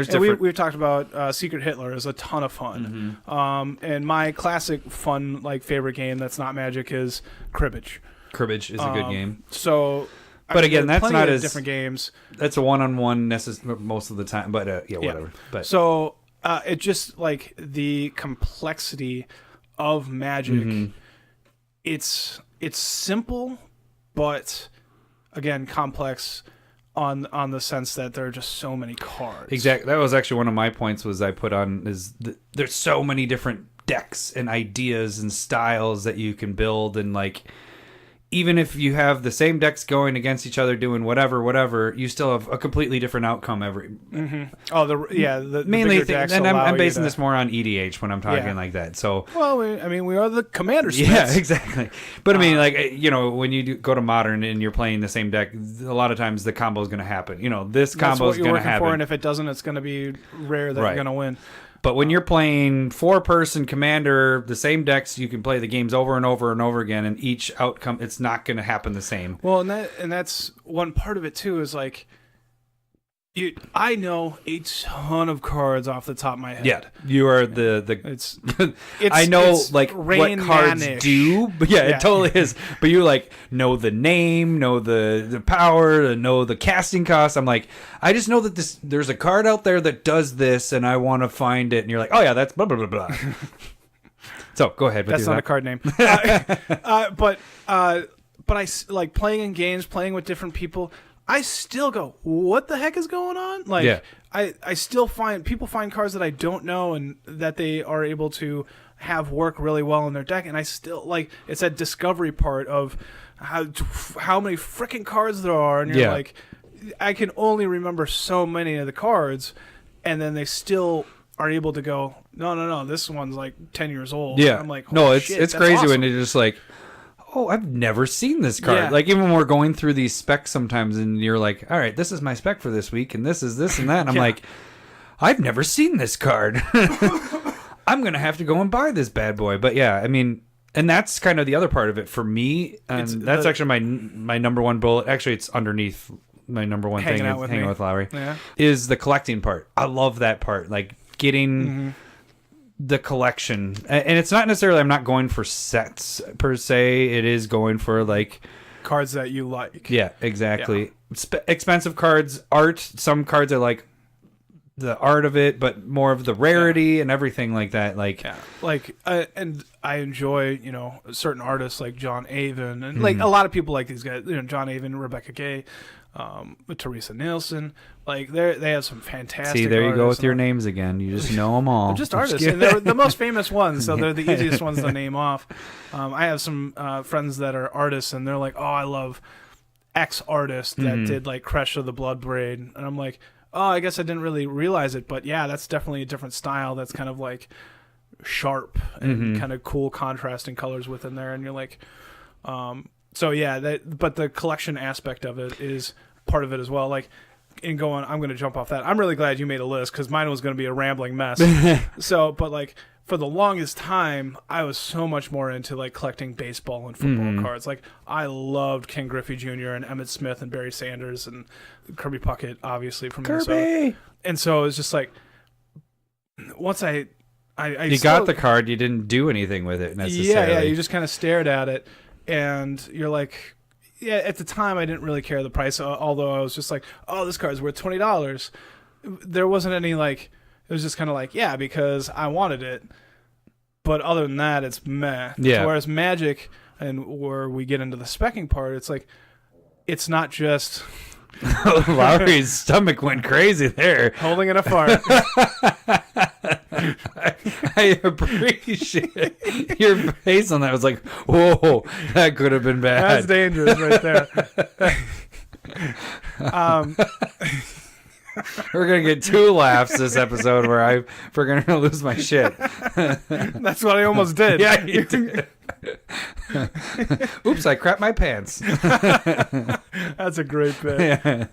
different. We've talked about Secret Hitler is a ton of fun. And my classic fun favorite game that's not Magic is Cribbage. Cribbage is a good game. So, but again, that's not as different games. That's a one-on-one most of the time. But whatever. Yeah. But so it just like the complexity of Magic. It's simple, but again complex on the sense that there are just so many cards. Exactly. That was actually one of my points was I put on there's so many different decks and ideas and styles that you can build, and like even if you have the same decks going against each other doing whatever, you still have a completely different outcome every. Oh, the mainly bigger decks and I'm basing to... this more on EDH when I'm talking like that. So well, we are the CommanderSmiths. Yeah, exactly. But I mean, when you go to Modern and you're playing the same deck, a lot of times the combo is going to happen. This combo is going to happen. And if it doesn't, it's going to be rare that you're going to win. But when you're playing 4-person Commander, the same decks, you can play the games over and over and over again, and each outcome, it's not going to happen the same. Well, and that's one part of it too. Is like, I know a ton of cards off the top of my head. Yeah, you are it's I know it's what cards do, but it totally is. But you know the name, know the power, know the casting cost. I'm like, I just know that there's a card out there that does this, and I want to find it. And you're like, oh yeah, that's blah blah blah blah. So go ahead. That's not a card name. But I like playing in games, playing with different people. I still go, what the heck is going on? I still find cards that I don't know and that they are able to have work really well in their deck. And I still it's that discovery part of how many freaking cards there are. And you're like, I can only remember so many of the cards. And then they still are able to go, no, this one's 10 years old. Yeah. I'm like, no, it's crazy awesome. when you're just like, oh, I've never seen this card. Yeah. Even when we're going through these specs sometimes, and you're like, all right, this is my spec for this week, and this is this and that. And I'm like, I've never seen this card. I'm going to have to go and buy this bad boy. But yeah, I mean, and that's kind of the other part of it for me. And that's actually my number one bullet. Actually, it's underneath my number one thing, hanging with Lowry, is the collecting part. I love that part. Like getting the collection. And it's not necessarily, I'm not going for sets per se. It is going for like cards that you like. Yeah, exactly. Yeah. Expensive cards, art. Some cards are like the art of it, but more of the rarity and everything like that. Like, and I enjoy, certain artists like John Avon and like a lot of people like these guys, John Avon, Rebecca Gay, Teresa Nielsen, like they have some fantastic. See, there you go with your names again. You just know them all. They're just artists, and they're the most famous ones, so they're the easiest ones to name off. I have some friends that are artists, and they're like, "Oh, I love X artist that did like Crush of the Blood Braid," and I'm like, "Oh, I guess I didn't really realize it, but yeah, that's definitely a different style. That's kind of like sharp and kind of cool contrasting colors within there." And you're like, so yeah, but the collection aspect of it is part of it as well. Like, I'm going to jump off that. I'm really glad you made a list because mine was going to be a rambling mess. But like for the longest time, I was so much more into like collecting baseball and football cards. Like I loved Ken Griffey Jr. and Emmitt Smith and Barry Sanders and Kirby Puckett, obviously from Minnesota. And so it was just like once I got the card, you didn't do anything with it necessarily. Yeah, you just kind of stared at it, and you're like, yeah. At the time, I didn't really care the price, although I was just like, oh, this card's worth $20. There wasn't any like. It was just kind of like, yeah, because I wanted it. But other than that, it's meh. Yeah. So whereas Magic, and where we get into the specking part, it's like, it's not just... Lowry's stomach went crazy there. Holding in a fart. I appreciate your face on that. I was like, whoa, that could have been bad. That's dangerous right there. We're going to get 2 laughs this episode where we're going to lose my shit. That's what I almost did. Yeah, you did. Oops, I crapped my pants. That's a great bit. Yeah.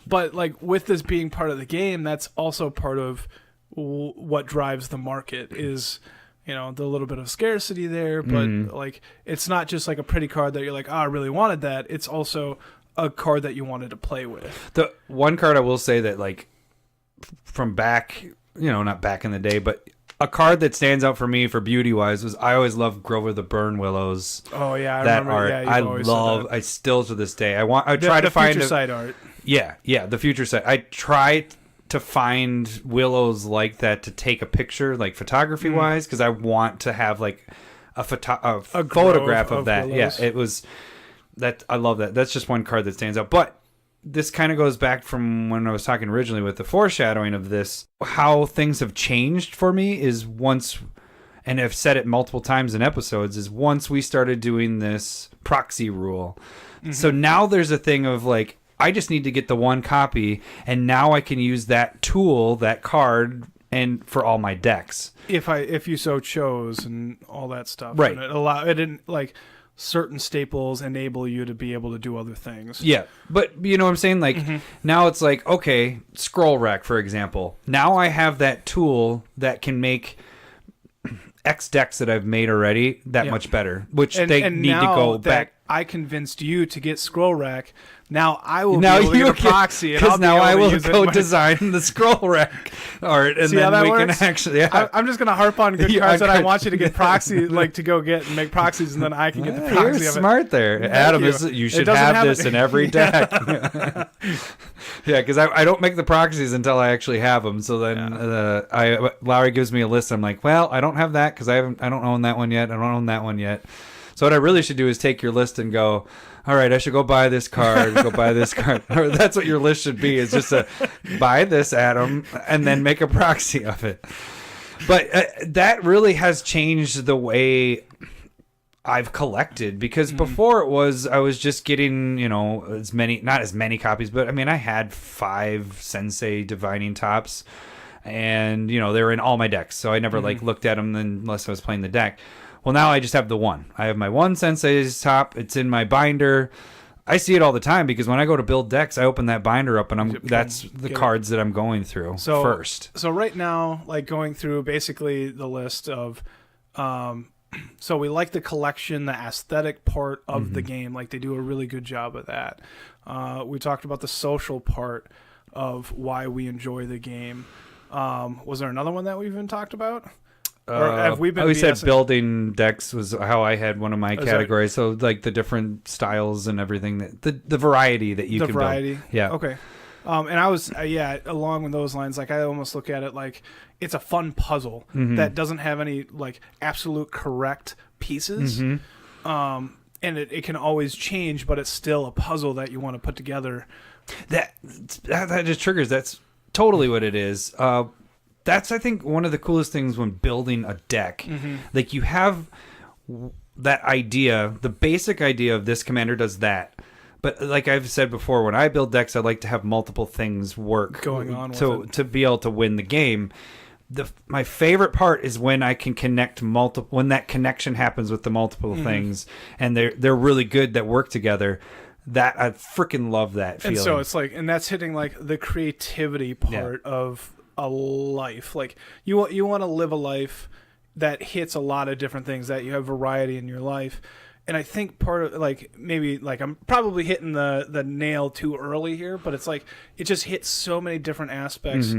But like with this being part of the game, that's also part of what drives the market is, the little bit of scarcity there. But like, it's not just like a pretty card that you're like, oh, I really wanted that. It's also a card that you wanted to play with. The one card I will say that like from back, not back in the day, but a card that stands out for me for beauty wise was I always loved Grover the Burn Willows. Oh yeah, I that remember. art. Yeah, I still to this day. I try to find future side art. Yeah, the future side. I try to find willows like that to take a picture, like photography wise, because I want to have like a photograph of that. Willows. Yeah, it was. That I love that. That's just one card that stands out. But this kind of goes back from when I was talking originally with the foreshadowing of this. How things have changed for me is once, and I've said it multiple times in episodes, is once we started doing this proxy rule. So now there's a thing of like, I just need to get the one copy, and now I can use that tool, that card, and for all my decks. If you so chose and all that stuff. Right. And it didn't like... certain staples enable you to be able to do other things. Yeah, but you know what I'm saying? Like, now it's like, okay, scroll rack, for example. Now I have that tool that can make X decks that I've made already that much better, which they need to go back. I convinced you to get scroll rack. Now I will be able to get a proxy. Because now I will go design the scroll rack art, and then we can actually. Yeah. I'm just going to harp on good cards that I want you to get proxy, like to go get and make proxies, and then I can get the proxy of it. You're smart there, Adam. You should have this in every deck. Yeah, because I don't make the proxies until I actually have them. So then Lowry gives me a list. I'm like, well, I don't have that because I don't own that one yet. I don't own that one yet. So what I really should do is take your list and go, all right, I should go buy this card, go buy this card. Or that's what your list should be, is just to buy this, Adam, and then make a proxy of it. But that really has changed the way I've collected, because before I was just getting, not as many copies, but I mean, I had 5 Sensei Divining Tops, and, they were in all my decks. So I never looked at them unless I was playing the deck. Well, now I just have the one. I have my one Sensei's top. It's in my binder. I see it all the time because when I go to build decks, I open that binder up and that's the cards that I'm going through first. So right now, like going through basically the list of, so we like the collection, the aesthetic part of the game. Like they do a really good job of that. We talked about the social part of why we enjoy the game. Was there another one that we even talked about? Or have we been? We said building decks was how I had one of my categories. So like the different styles and everything, the variety that you can build. Yeah. Okay. And I was along with those lines. Like I almost look at it like it's a fun puzzle that doesn't have any like absolute correct pieces. And it can always change, but it's still a puzzle that you want to put together. That just triggers. That's totally what it is. That's, I think, one of the coolest things when building a deck. Like, you have that idea, the basic idea of this commander does that. But like I've said before, when I build decks, I like to have multiple things work going on to be able to win the game. My favorite part is when I can connect when that connection happens with the multiple things, and they're really good that work together. That I freaking love that feeling. And so it's like, and that's hitting like the creativity part of a life. Like you want to live a life that hits a lot of different things, that you have variety in your life. And I think part of like, maybe like I'm probably hitting the nail too early here, but it's like it just hits so many different aspects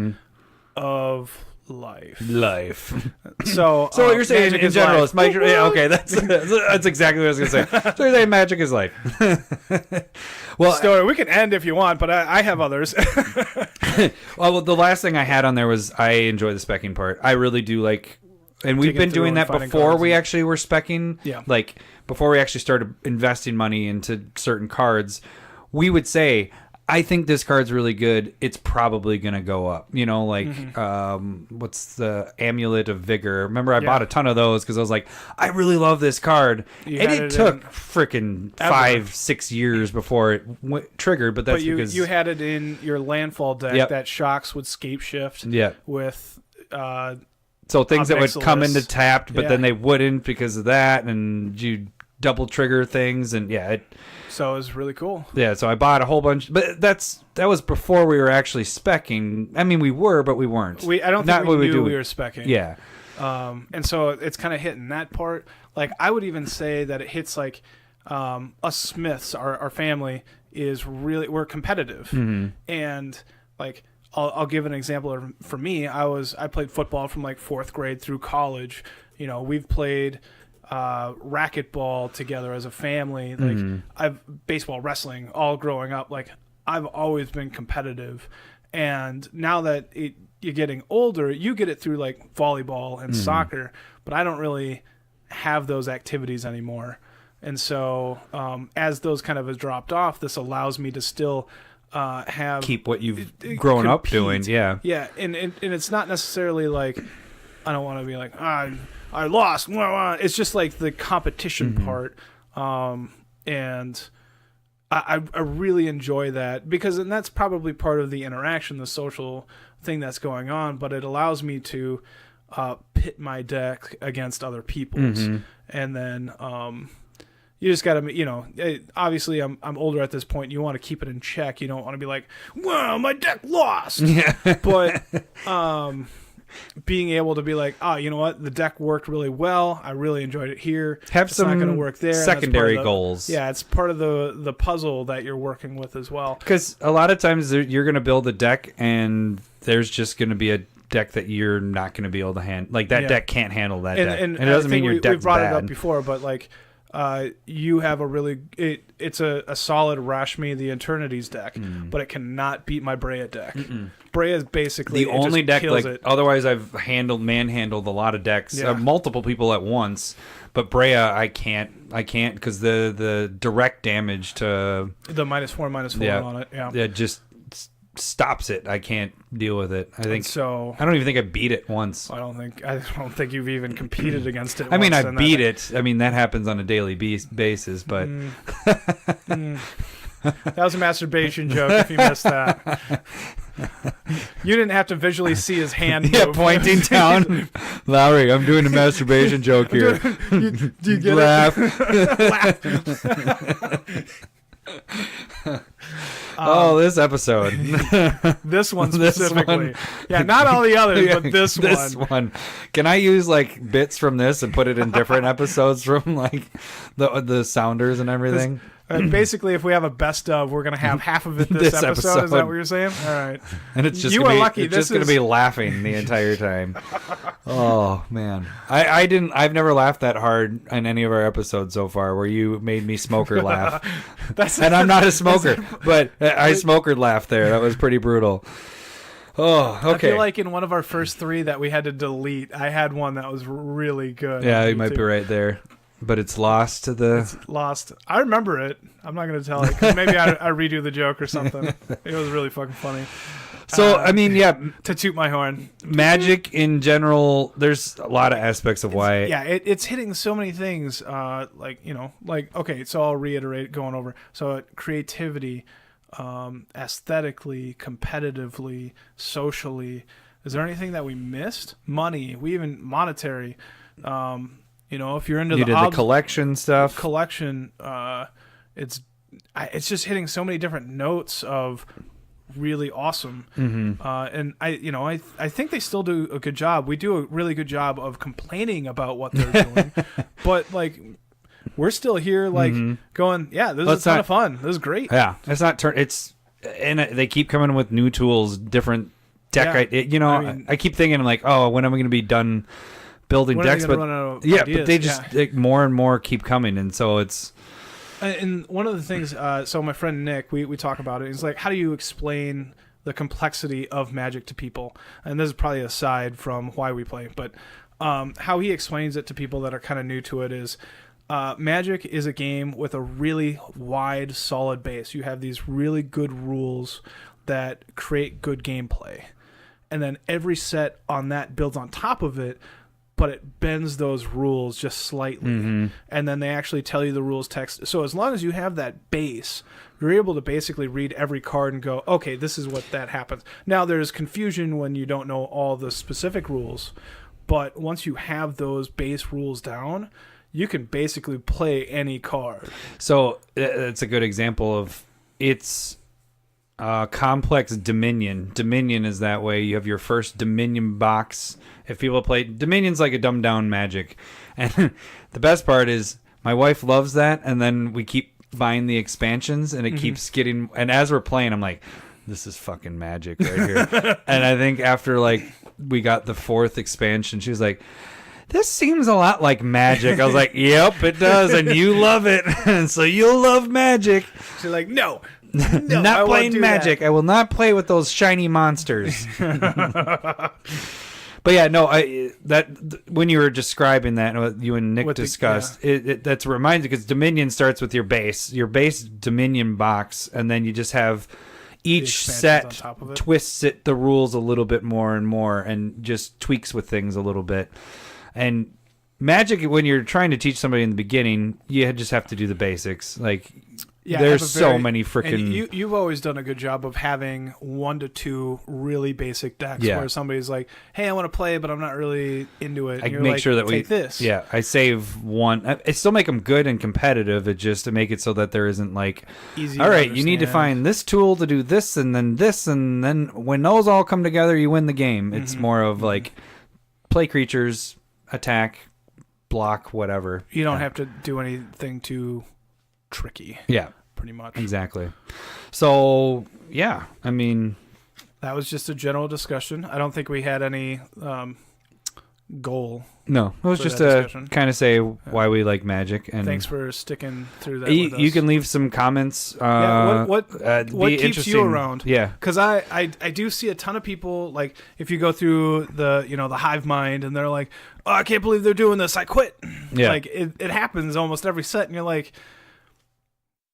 of life. So what you're saying in general is magic. Yeah, okay, that's exactly what I was gonna say. So you're saying magic is life. Well, story, we can end if you want, but I have others. Well, the last thing I had on there was I enjoy the specking part. I really do like, and we've been doing that before we actually were specking. Yeah. Like before we actually started investing money into certain cards, we would say, I think this card's really good. It's probably going to go up. You know, like, what's the Amulet of Vigor? Remember, I bought a ton of those because I was like, I really love this card. It took freaking 5-6 years before it triggered, but that's because... you had it in your landfall deck that shocks would scape shift with... so things that would come into tapped, but then they wouldn't because of that, and you double trigger things, and so it was really cool. Yeah, so I bought a whole bunch, but that was before we were actually specking. I mean, we were, but we weren't. I don't think we knew we were specking. Yeah. And so it's kind of hitting that part. Like, I would even say that it hits like us Smiths, our family is really, we're competitive. And like, I'll give an example. For me, I played football from like 4th grade through college. You know, we've played racquetball together as a family. Like I've baseball, wrestling, all growing up. Like I've always been competitive, and now that you're getting older, you get it through like volleyball and soccer. But I don't really have those activities anymore, and so as those kind of have dropped off, this allows me to still keep what you've grown up doing. Yeah, and it's not necessarily like I don't want to be like I lost. It's just like the competition part. And I really enjoy that because, and that's probably part of the interaction, the social thing that's going on, but it allows me to pit my deck against other people's. And then you just got to, obviously I'm older at this point. You want to keep it in check. You don't want to be like, wow, my deck lost. Yeah. But, being able to be like, oh, you know what, the deck worked really well. I really enjoyed it here. It's not going to work there. Secondary goals. Yeah, it's part of the puzzle that you're working with as well. Because a lot of times you're going to build a deck, and there's just going to be a deck that you're not going to be able to handle. Like that deck can't handle that deck, and it doesn't mean your deck's we've brought bad. It up before, but like. You have a really it's a solid Rashmi the Eternities deck, but it cannot beat my Brea deck. Brea is basically the only deck. Like it. Otherwise, I've manhandled a lot of decks, multiple people at once. But Brea, I can't because the direct damage to the -4/-4 on it. Yeah, just stops it. I can't deal with it. I think so. I don't even think I beat it once. I don't think you've even competed against it. I mean, I beat it. I mean, that happens on a daily basis, but that was a masturbation joke. If you missed that, you didn't have to visually see his hand move. Pointing down. Lowry, I'm doing a masturbation joke here. Do you get Laugh. it? Laugh. This episode. This one This specifically. one. Yeah, not all the others, but this one. Can I use like bits from this and put it in different episodes from like the sounders and everything? Basically, if we have a best of, we're going to have half of it this episode. Is that what you're saying? All right. And it's just lucky. It's just going to be laughing the entire time. Oh man, I've never laughed that hard in any of our episodes so far. Where you made me smoker laugh, and I'm not a smoker, but I smoker laughed there. That was pretty brutal. Oh, okay. I feel like in one of our first 3 that we had to delete, I had one that was really good. Yeah, you might be right there. But it's lost to the... It's lost. I remember it. I'm not going to tell it, because maybe I redo the joke or something. It was really fucking funny. So, I mean, yeah. To toot my horn. Magic in general, there's a lot of aesthects of why... Yeah, it's hitting so many things. Okay, so I'll reiterate going over. So creativity, aesthetically, competitively, socially. Is there anything that we missed? Money. We even monetary. If you're into the collection stuff, it's just hitting so many different notes of really awesome. Mm-hmm. And I think they still do a good job. We do a really good job of complaining about what they're doing, but like we're still here, like going, yeah, this is a ton of fun. This is great. Yeah, it's not and they keep coming with new tools, different deck. Yeah. I keep thinking, I'm like, oh, when am I going to be done building decks? But but they just more and more keep coming, and so it's. And one of the things, so my friend Nick, we talk about it. He's like, how do you explain the complexity of Magic to people? And this is probably aside from why we play, but how he explains it to people that are kind of new to it is, Magic is a game with a really wide, solid base. You have these really good rules that create good gameplay, and then every set on that builds on top of it. But it bends those rules just slightly. And then they actually tell you the rules text. So as long as you have that base, you're able to basically read every card and go, okay, this is what that happens. Now, there's confusion when you don't know all the specific rules. But once you have those base rules down, you can basically play any card. So it's a good example of it's complex Dominion. Dominion is that way. You have your first Dominion box. If people play Dominion's like a dumbed down Magic, and the best part is my wife loves that, and then we keep buying the expansions, and it keeps getting. And as we're playing, I'm like, this is fucking Magic right here. And I think after like we got the 4th expansion, she was like, this seems a lot like Magic. I was like, yep, it does, and you love it, and so you'll love Magic. She's like, no, not playing Magic. That. I will not play with those shiny monsters. But yeah, no, when you were describing that, what you and Nick discussed, that's reminded, because Dominion starts with your base Dominion box, and then you just have each set twists the rules a little bit more and more, and just tweaks with things a little bit. And Magic, when you're trying to teach somebody in the beginning, you just have to do the basics. Like, there's so many freaking... You've always done a good job of having 1 to 2 really basic decks where somebody's like, hey, I want to play, but I'm not really into it. And I you're make like, sure that take this. Yeah, I save 1. I still make them good and competitive. It just to make it so that there isn't like, easy. All right, you need to find this tool to do this, and then when those all come together, you win the game. It's more of like play creatures, attack, block, whatever. You don't have to do anything too tricky. Yeah, pretty much. Exactly. So yeah, I mean, that was just a general discussion. I don't think we had any goal. No, it was just to kind of say why we like Magic. And thanks for sticking through that. With us. You can leave some comments. What keeps you around? Yeah, because I do see a ton of people, like, if you go through the the hive mind, and they're like, oh, I can't believe they're doing this, I quit. Yeah, like it happens almost every set, and you're like,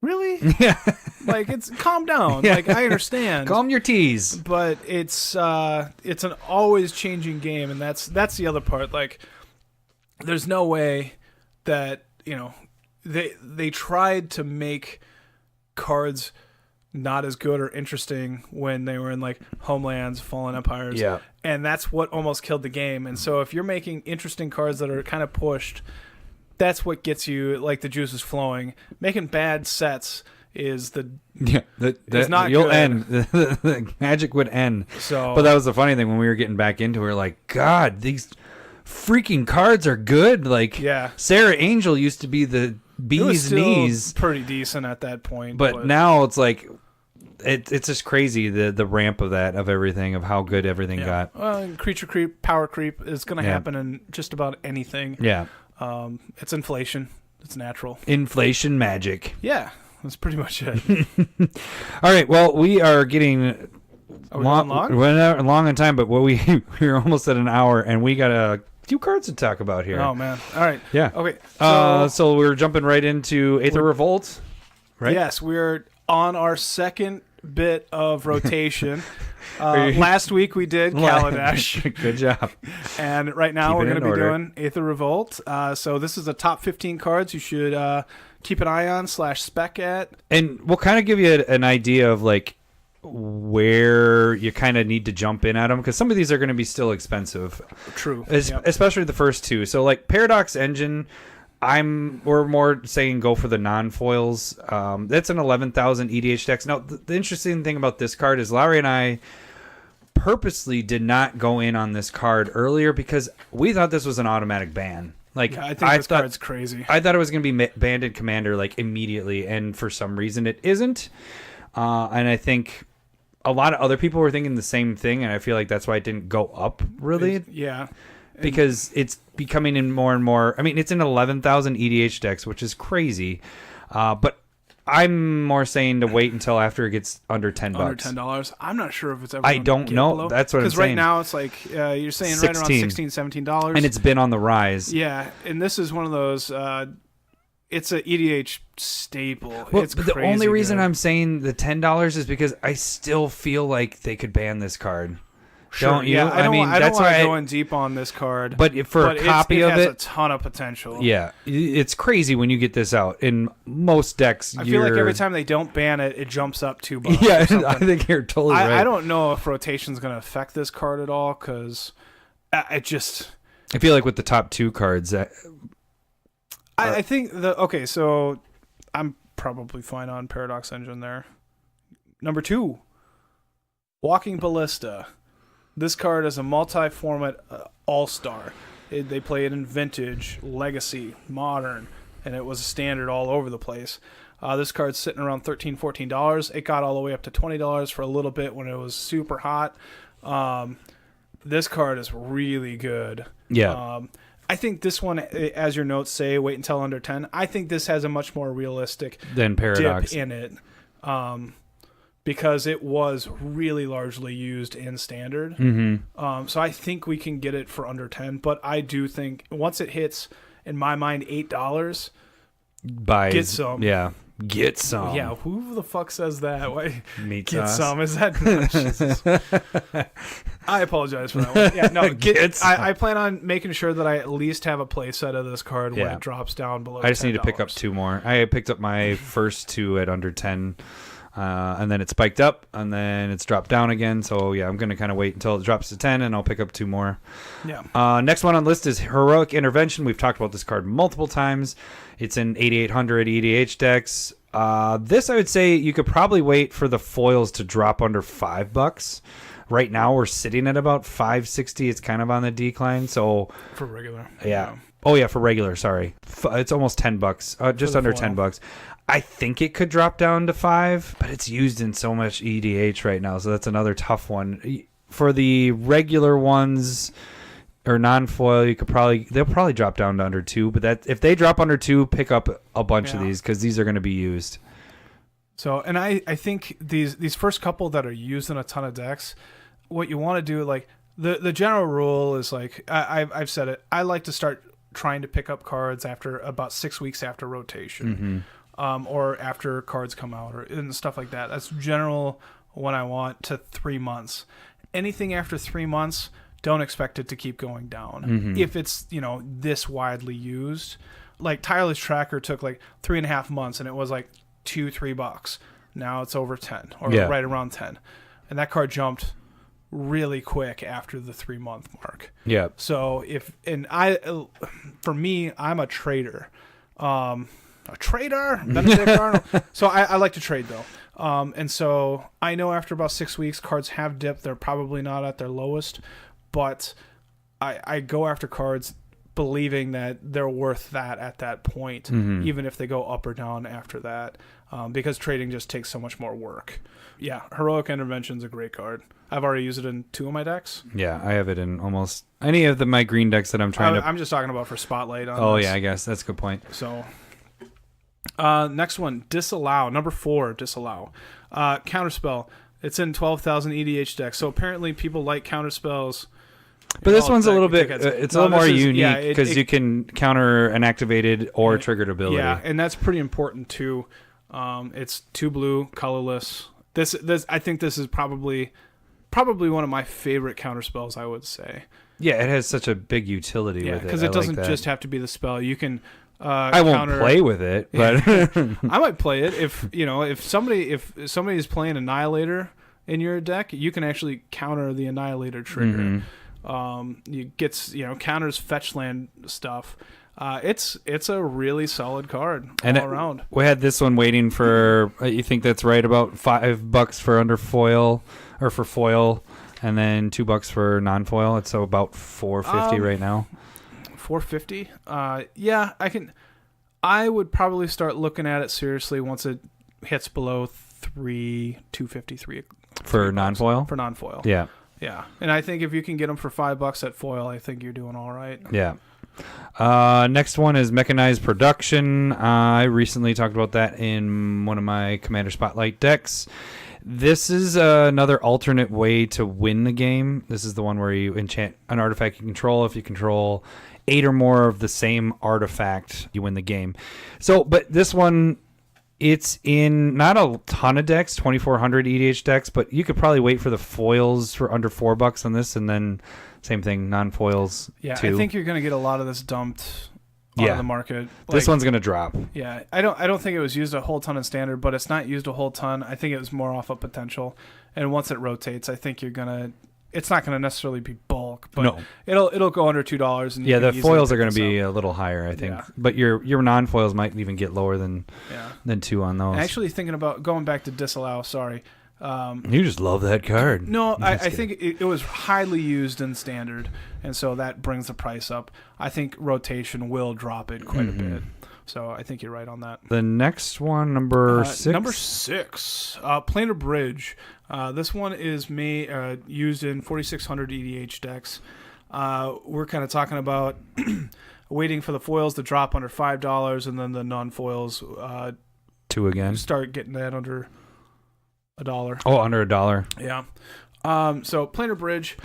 really? Yeah. Like, it's calm down. Yeah. Like, I understand. Calm your teas. But it's an always changing game, and that's the other part. Like, there's no way that, they tried to make cards not as good or interesting when they were in like Homelands, Fallen Empires. Yeah. And that's what almost killed the game. And so if you're making interesting cards that are kind of pushed, that's what gets you, like, the juices flowing. Making bad sets is the Yeah, It's not you'll good. end. The magic would end. so. But that was the funny thing when we were getting back into it. We were like, God, these freaking cards are good. Like, Yeah. Sarah Angel used to be the it was bee's still knees, pretty decent at that point, but now it's like it's just crazy the ramp of everything of how good everything got. Well, creature creep, power creep is going to Yeah. happen in just about anything. Yeah, It's inflation. It's natural. inflation magic. Yeah, that's pretty much it. All right, well, we are getting Are we going long? We're not long in time, but we're almost at an hour, and we got a few cards to talk about here. Oh man! All right. Yeah. Okay. So we're jumping right into Aether Revolt, right? Yes, we're on our second bit of rotation. Last week we did Kaladesh, Good job. and right now Keep we're it going in to be order. doing Aether Revolt. So this is the top 15 cards you should keep an eye on / spec at. And we'll kind of give you an idea of like where you kind of need to jump in at them, because some of these are going to be still expensive. True. Especially the first two. So like Paradox Engine, we're more saying go for the non-foils. That's an 11,000 EDH dex. Now, the interesting thing about this card is Larry and I purposely did not go in on this card earlier because we thought this was an automatic ban. Like, I think this card's crazy. I thought it was going to be banned in Commander like immediately, and for some reason it isn't. And I think a lot of other people were thinking the same thing, and I feel like that's why it didn't go up really. Yeah. Because it's becoming in more and more. I mean, it's in 11,000 EDH decks, which is crazy. But I'm more saying to wait until after it gets under $10. Under $10. I'm not sure if it's ever. I gonna don't get know. below. That's what I'm Because right saying. now it's like you're saying right around 16. $16, $17. And it's been on the rise. Yeah, and this is one of those. It's a EDH staple. Well, It's but the crazy only reason good. I'm saying the $10 is because I still feel like they could ban this card. Sure, Don't you? Yeah, I don't that's want why to go in deep on this card. But for a copy it of has it, a ton of potential. yeah, it's crazy when you get this out. In most decks, I feel like every time they don't ban it, it jumps up $2. Yeah, or something. I think you're totally right. I don't know if rotation's going to affect this card at all because it just. I feel like with the top two cards, I think okay, so I'm probably fine on Paradox Engine there. Number 2, Walking Ballista. This card is a multi-format all-star. They play it in Vintage, Legacy, Modern, and it was a standard all over the place. This card's sitting around $13, $14. It got all the way up to $20 for a little bit when it was super hot. This card is really good. yeah, I think this one, as your notes say, wait until under 10. I think this has a much more realistic then Paradox. dip in it because it was really largely used in Standard. Mm-hmm. So I think we can get it for under 10. But I do think once it hits, in my mind, $8, Buys, get some. Yeah, get some. Yeah, who the fuck says that? Why? Meat Get sauce. some. Is that Jesus. I apologize for that one. Yeah, no, Get some. I plan on making sure that I at least have a play set of this card when Yeah. it drops down below I just need to pick up $10. 2 more. I picked up my first 2 at under 10, and then it spiked up, and then it's dropped down again. So yeah, I'm gonna kind of wait until it drops to 10, and I'll pick up 2 more. Yeah. Next one on the list is Heroic Intervention. We've talked about this card multiple times. It's in 8,800 EDH decks. This I would say you could probably wait for the foils to drop under $5. Right now we're sitting at about $5.60. It's kind of on the decline. So For regular. yeah. Oh yeah, for regular. Sorry, it's almost $10. Just the under foil. $10. I think it could drop down to 5, but it's used in so much EDH right now, so that's another tough one. For the regular ones or non-foil, they'll probably drop down to under 2. But that if they drop under 2, pick up a bunch of these because these are going to be used. So, and I think these first couple that are used in a ton of decks, what you want to do, like the general rule is like I've said it. I like to start trying to pick up cards after about 6 weeks after rotation. Or after cards come out and stuff like that. That's general what I want to 3 months. Anything after 3 months, don't expect it to keep going down. If it's, this widely used. Like Tireless Tracker took like 3.5 months and it was like $2-3. Now it's over 10 or right around 10. And that card jumped really quick after the 3 month mark. Yeah. So for me, I'm a trader. a trader, Benedict Arnold. So I like to trade though. And so I know after about 6 weeks, cards have dipped. They're probably not at their lowest, but I go after cards believing that they're worth that at that point, even if they go up or down after that, because trading just takes so much more work. Yeah, Heroic Intervention's a great card. I've already used it in 2 of my decks. Yeah, I have it in almost any of my green decks that I'm trying to... I'm just talking about for Spotlight. Oh, yeah, I guess. That's a good point. So, next one, Dissalow. Number 4, Dissalow. Counterspell. It's in 12,000 EDH decks. So apparently people like counterspells. But this one's a little bit... it's a little more unique because you can counter an activated or triggered ability. Yeah, and that's pretty important too. It's 2 blue, colorless. This I think this is probably one of my favorite counterspells, I would say. Yeah, it has such a big utility with it. Because it doesn't just have to be the spell. You can I won't play with it, but I might play it if somebody is playing Annihilator in your deck, you can actually counter the Annihilator trigger. You gets counters fetch land stuff. It's a really solid card all around. We had this one waiting for. You think that's right? About $5 for under foil or for foil, and then $2 for non-foil. It's so about $4.50 right now. $4.50. Yeah, I would probably start looking at it seriously once it hits below $2.53 for non-foil. For non-foil. Yeah. Yeah, and I think if you can get them for $5 at foil, I think you're doing all right. Yeah. Next one is Mechanized Production. I recently talked about that in one of my Commander Spotlight decks. This is another alternate way to win the game. This is the one where you enchant an artifact you control. If you control 8 or more of the same artifact, you win the game. So, but this one... It's in not a ton of decks, 2,400 EDH decks, but you could probably wait for the foils for under $4 on this, and then same thing, non-foils. Yeah, too. I think you're going to get a lot of this dumped out of the market. This one's going to drop. Yeah, I don't think it was used a whole ton in Standard, but it's not used a whole ton. I think it was more off of potential, and once it rotates, I think it's not going to necessarily be bulk, but it'll go under $2. And the foils are going to be a little higher, I think. Yeah. But your non-foils might even get lower than 2 on those. I'm actually thinking about going back to Dissalow. Sorry. You just love that card. No, I think it was highly used in Standard, and so that brings the price up. I think rotation will drop it quite a bit. So I think you're right on that. The next one, number 6. Number 6, Planar Bridge. This one is used in 4,600 EDH decks. We're kind of talking about waiting for the foils to drop under $5, and then the non-foils 2 again. Start getting that under $1. Oh, under $1. Yeah. So Planar Bridge.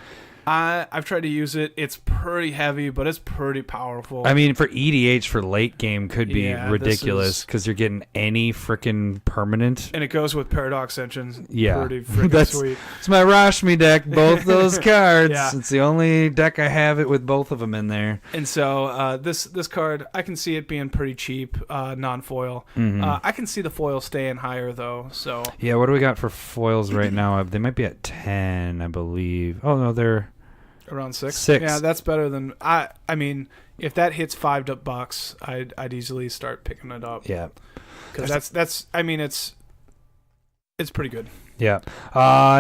I've tried to use it. It's pretty heavy, but it's pretty powerful. I mean, for EDH for late game could be ridiculous because you're getting any freaking permanent. And it goes with Paradox Engines. Yeah. Pretty freaking sweet. It's my Rashmi deck, both those cards. Yeah. It's the only deck I have it with both of them in there. And so this card, I can see it being pretty cheap, non-foil. I can see the foil staying higher, though. So yeah, what do we got for foils right now? They might be at 10, I believe. Oh, no, they're... Around 6? 6. Yeah, that's better than... I mean, if that hits $5, I'd easily start picking it up. Yeah. Because that's... I mean, it's pretty good. Yeah.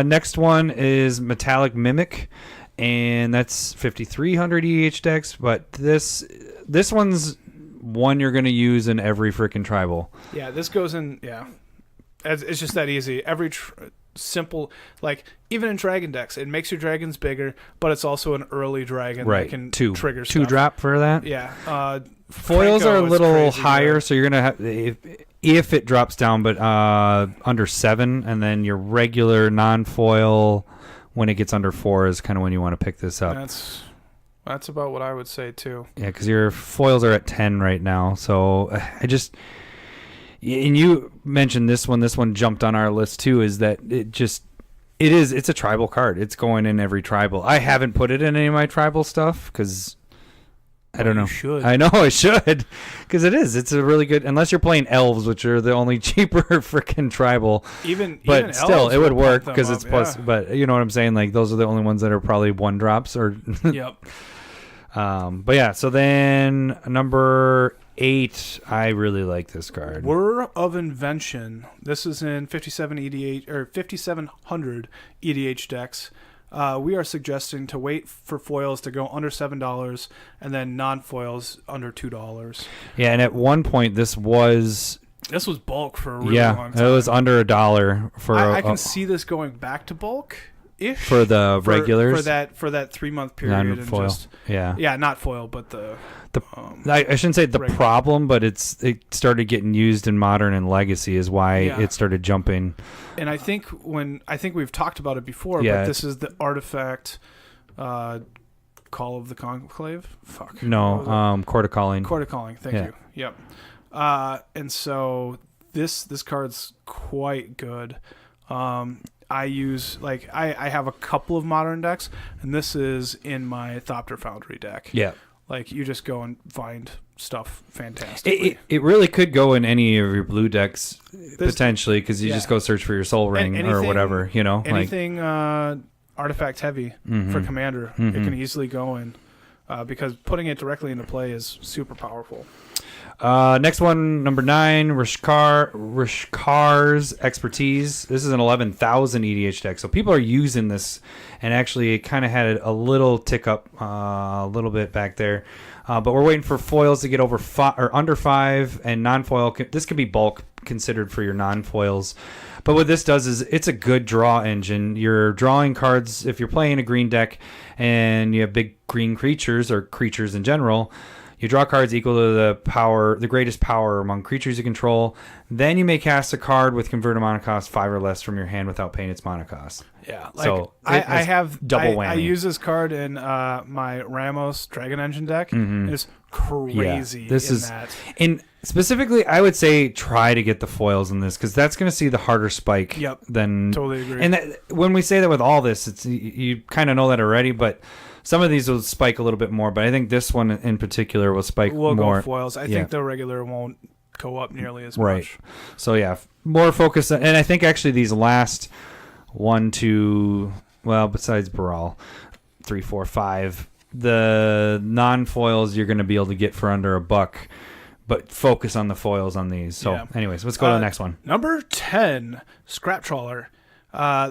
Next one is Metallic Mimic, and that's 5,300 EH decks, but this one's one you're going to use in every freaking tribal. Yeah, this goes in... Yeah. It's just that easy. Every... simple, like even in dragon decks, it makes your dragons bigger, but it's also an early dragon that can trigger stuff. 2 drop for that. Yeah. Foils are a little higher, good. So you're gonna have if it drops down, but under 7, and then your regular non-foil when it gets under 4 is kind of when you want to pick this up. That's about what I would say too. Yeah, because your foils are at 10 right now, so and you mentioned this one jumped on our list too, is that it's a tribal card. It's going in every tribal. I haven't put it in any of my tribal stuff because I don't know. You should. I know I should because it's a really good, unless you're playing elves, which are the only cheaper freaking tribal. But still, it would work because it's plus. Yeah. But you know what I'm saying? Like those are the only ones that are probably 1 drops or. Yep. But yeah, so then number 8, I really like this card. Whir of Invention. This is in 5700 EDH decks. We are suggesting to wait for foils to go under $7 and then non-foils under $2. Yeah, and at one point this was bulk for a really long time. it was under $1 for. I can see this going back to bulk. For the regulars for that 3-month period and foil. just not foil but I shouldn't say the regular. problem, but it started getting used in Modern and Legacy is why it started jumping. And I think we've talked about it before, but this is the artifact Call of the Conclave. Court of Calling. Court of Calling. Thank you. Yep. And so this card's quite good. I use I have a couple of Modern decks, and this is in my Thopter Foundry deck. Yeah. Like you just go and find stuff fantastically. It really could go in any of your blue decks potentially, because you just go search for your Soul Ring or whatever. Anything artifact heavy for Commander, it can easily go in because putting it directly into play is super powerful. Next one, number 9, Rishkar's Expertise. This is an 11,000 EDH deck, so people are using this, and actually it kind of had a little tick up a little bit back there. But we're waiting for foils to get over 5 or under 5, and non-foil. This could be bulk considered for your non-foils. But what this does is it's a good draw engine. You're drawing cards if you're playing a green deck and you have big green creatures or creatures in general. You draw cards equal to the greatest power among creatures you control. Then you may cast a card with converted mana cost 5 or less from your hand without paying its mana cost. Yeah, so I have double whammy. I use this card in my Ramos Dragon Engine deck. And it's crazy. And specifically, I would say try to get the foils in this because that's going to see the harder spike. Yep, than totally agree. And when we say that with all this, it's you kind of know that already, but. Some of these will spike a little bit more, but I think this one in particular will spike more. We'll go foils. I think the regular won't go up nearly as much. Right. So, more focus. And I think actually these last 1, 2, besides Baral, 3, 4, 5, the non-foils you're going to be able to get for under $1, but focus on the foils on these. So, anyways, let's go to the next one. Number 10, Scrap Trawler.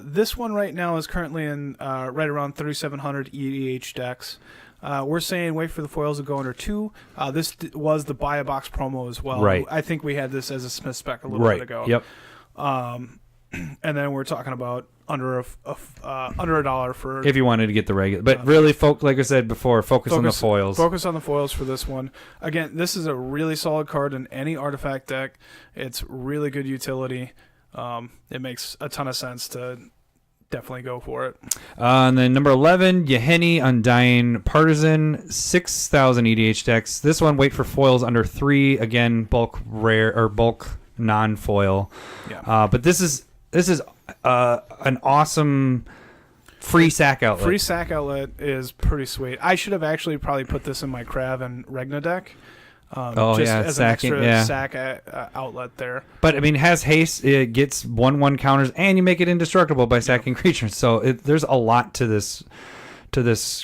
This one right now is currently in right around 3,700 EDH decks. We're saying wait for the foils to go under 2. This was the buy a box promo as well. Right. I think we had this as a Smith spec a little bit ago. Yep. And then we're talking about under $1 for if you wanted to get the regular, but really, like I said before, focus on the foils. Focus on the foils for this one. Again, this is a really solid card in any artifact deck. It's really good utility. It makes a ton of sense to definitely go for it. And then number 11, Yahenni, Undying, Partisan, 6,000 EDH decks. This one, wait for foils under 3. Again, bulk rare or bulk non-foil. Yeah. But this is an awesome free sack outlet. Free sack outlet is pretty sweet. I should have actually probably put this in my Krav and Regna deck. As sacking, an extra sack outlet there. But I mean, it has haste. It gets 1/1 counters, and you make it indestructible by sacking creatures. So there's a lot to this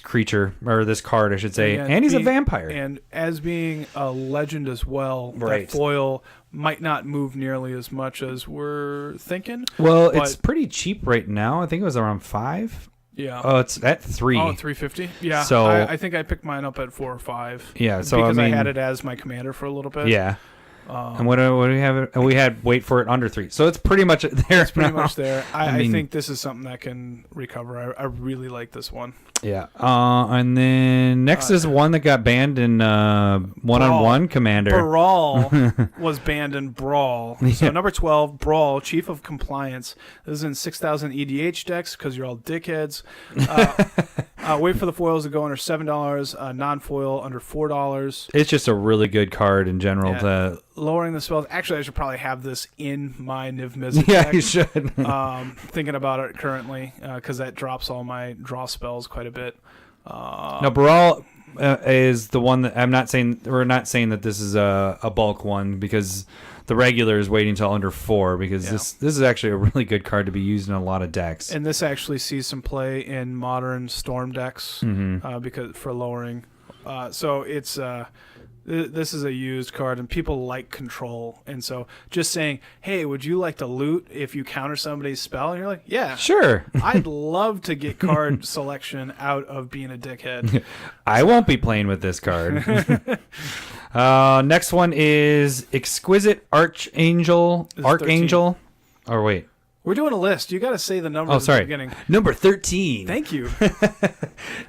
creature or this card, I should say. And he's a vampire. And as being a legend as well, that foil might not move nearly as much as we're thinking. Well, it's pretty cheap right now. I think it was around 5. Yeah. Oh, it's at 3. Oh, 350. Yeah. So I think I picked mine up at 4 or 5. Yeah. So because I had it as my commander for a little bit. Yeah. And what do we have? We had wait for it under 3. So it's pretty much there. It's pretty much there. I think this is something that can recover. I really like this one. Yeah. And then next is one that got banned in one-on-one Commander. Brawl was banned in Brawl. So number 12, Brawl, Chief of Compliance. This is in 6,000 EDH decks because you're all dickheads. Wait for the foils to go under $7. Non-foil under $4. It's just a really good card in general. Lowering the spells. Actually, I should probably have this in my Niv-Mizzet deck. Yeah, you should. Thinking about it currently because that drops all my draw spells quite a bit. Now, Baral is the one that we're not saying that this is a bulk one because the regular is waiting until under 4 because this is actually a really good card to be used in a lot of decks. And this actually sees some play in modern Storm decks because for lowering. So it's this is a used card, and people like control. And so just saying, hey, would you like to loot if you counter somebody's spell? And you're like, yeah. Sure. I'd love to get card selection out of being a dickhead. I won't be playing with this card. Next one is Exquisite Archangel. Archangel. Or wait. We're doing a list. You got to say the number at the beginning. Number 13. Thank you.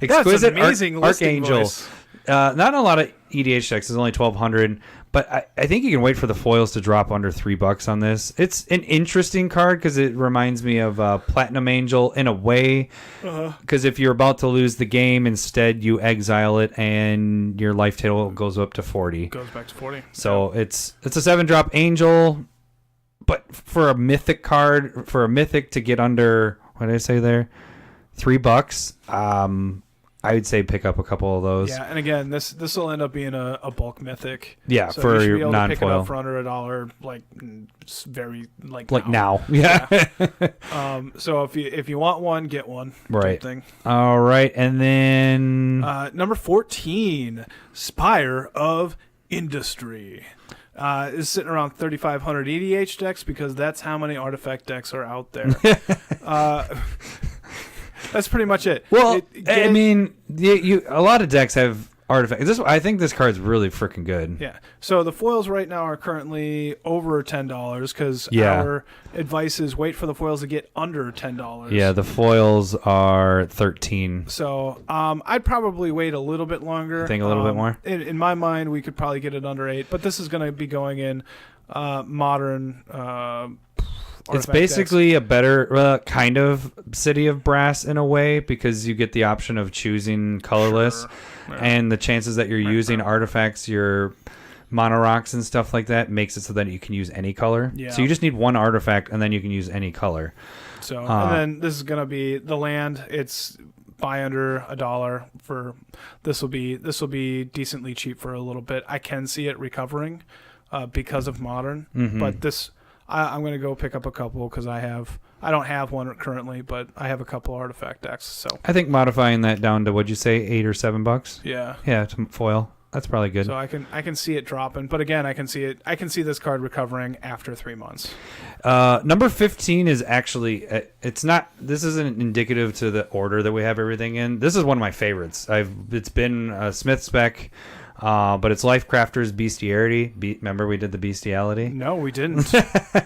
Exquisite That's amazing Archangel. voice. Not a lot of EDH decks. It's only 1,200. But I think you can wait for the foils to drop under $3 on this. It's an interesting card because it reminds me of Platinum Angel in a way. Because if you're about to lose the game, instead you exile it and your life total goes up to 40. Goes back to 40. So it's a 7-drop Angel. But for a mythic card, for a mythic to get under, what did I say there? $3. I would say pick up a couple of those. Yeah, and again, this will end up being a bulk mythic. Yeah, so for you should your be able to pick it non-foil. up for under $1, like very now. Yeah. So if you want one, get one. Right. Thing. All right, and then number 14, Spire of Industry. Is sitting around 3,500 EDH decks because that's how many artifact decks are out there. That's pretty much it. Well, I mean, a lot of decks have artifacts. I think this card's really freaking good. Yeah. So the foils right now are currently over $10 because our advice is wait for the foils to get under $10. Yeah, the foils are 13. So I'd probably wait a little bit longer. Think a little bit more? In my mind, we could probably get it under 8, but this is going to be going in modern it's basically a better kind of City of Brass in a way because you get the option of choosing colorless and the chances that you're using artifacts, your mono rocks and stuff like that makes it so that you can use any color. Yeah. So you just need one artifact and then you can use any color. So and then this is going to be the land. It's buy under $1 for this will be decently cheap for a little bit. I can see it recovering because of modern, but this. I'm going to go pick up a couple because I don't have one currently, but I have a couple artifact decks. So I think modifying that down to, what'd you say, $8 or $7? Yeah. Yeah, to foil. That's probably good. So I can see it dropping, but again, I can see this card recovering after 3 months. Number 15 is actually this isn't indicative to the order that we have everything in. This is one of my favorites. It's been a Smith spec. But it's Lifecrafter's Bestiary. Remember we did the Bestiality? No, we didn't.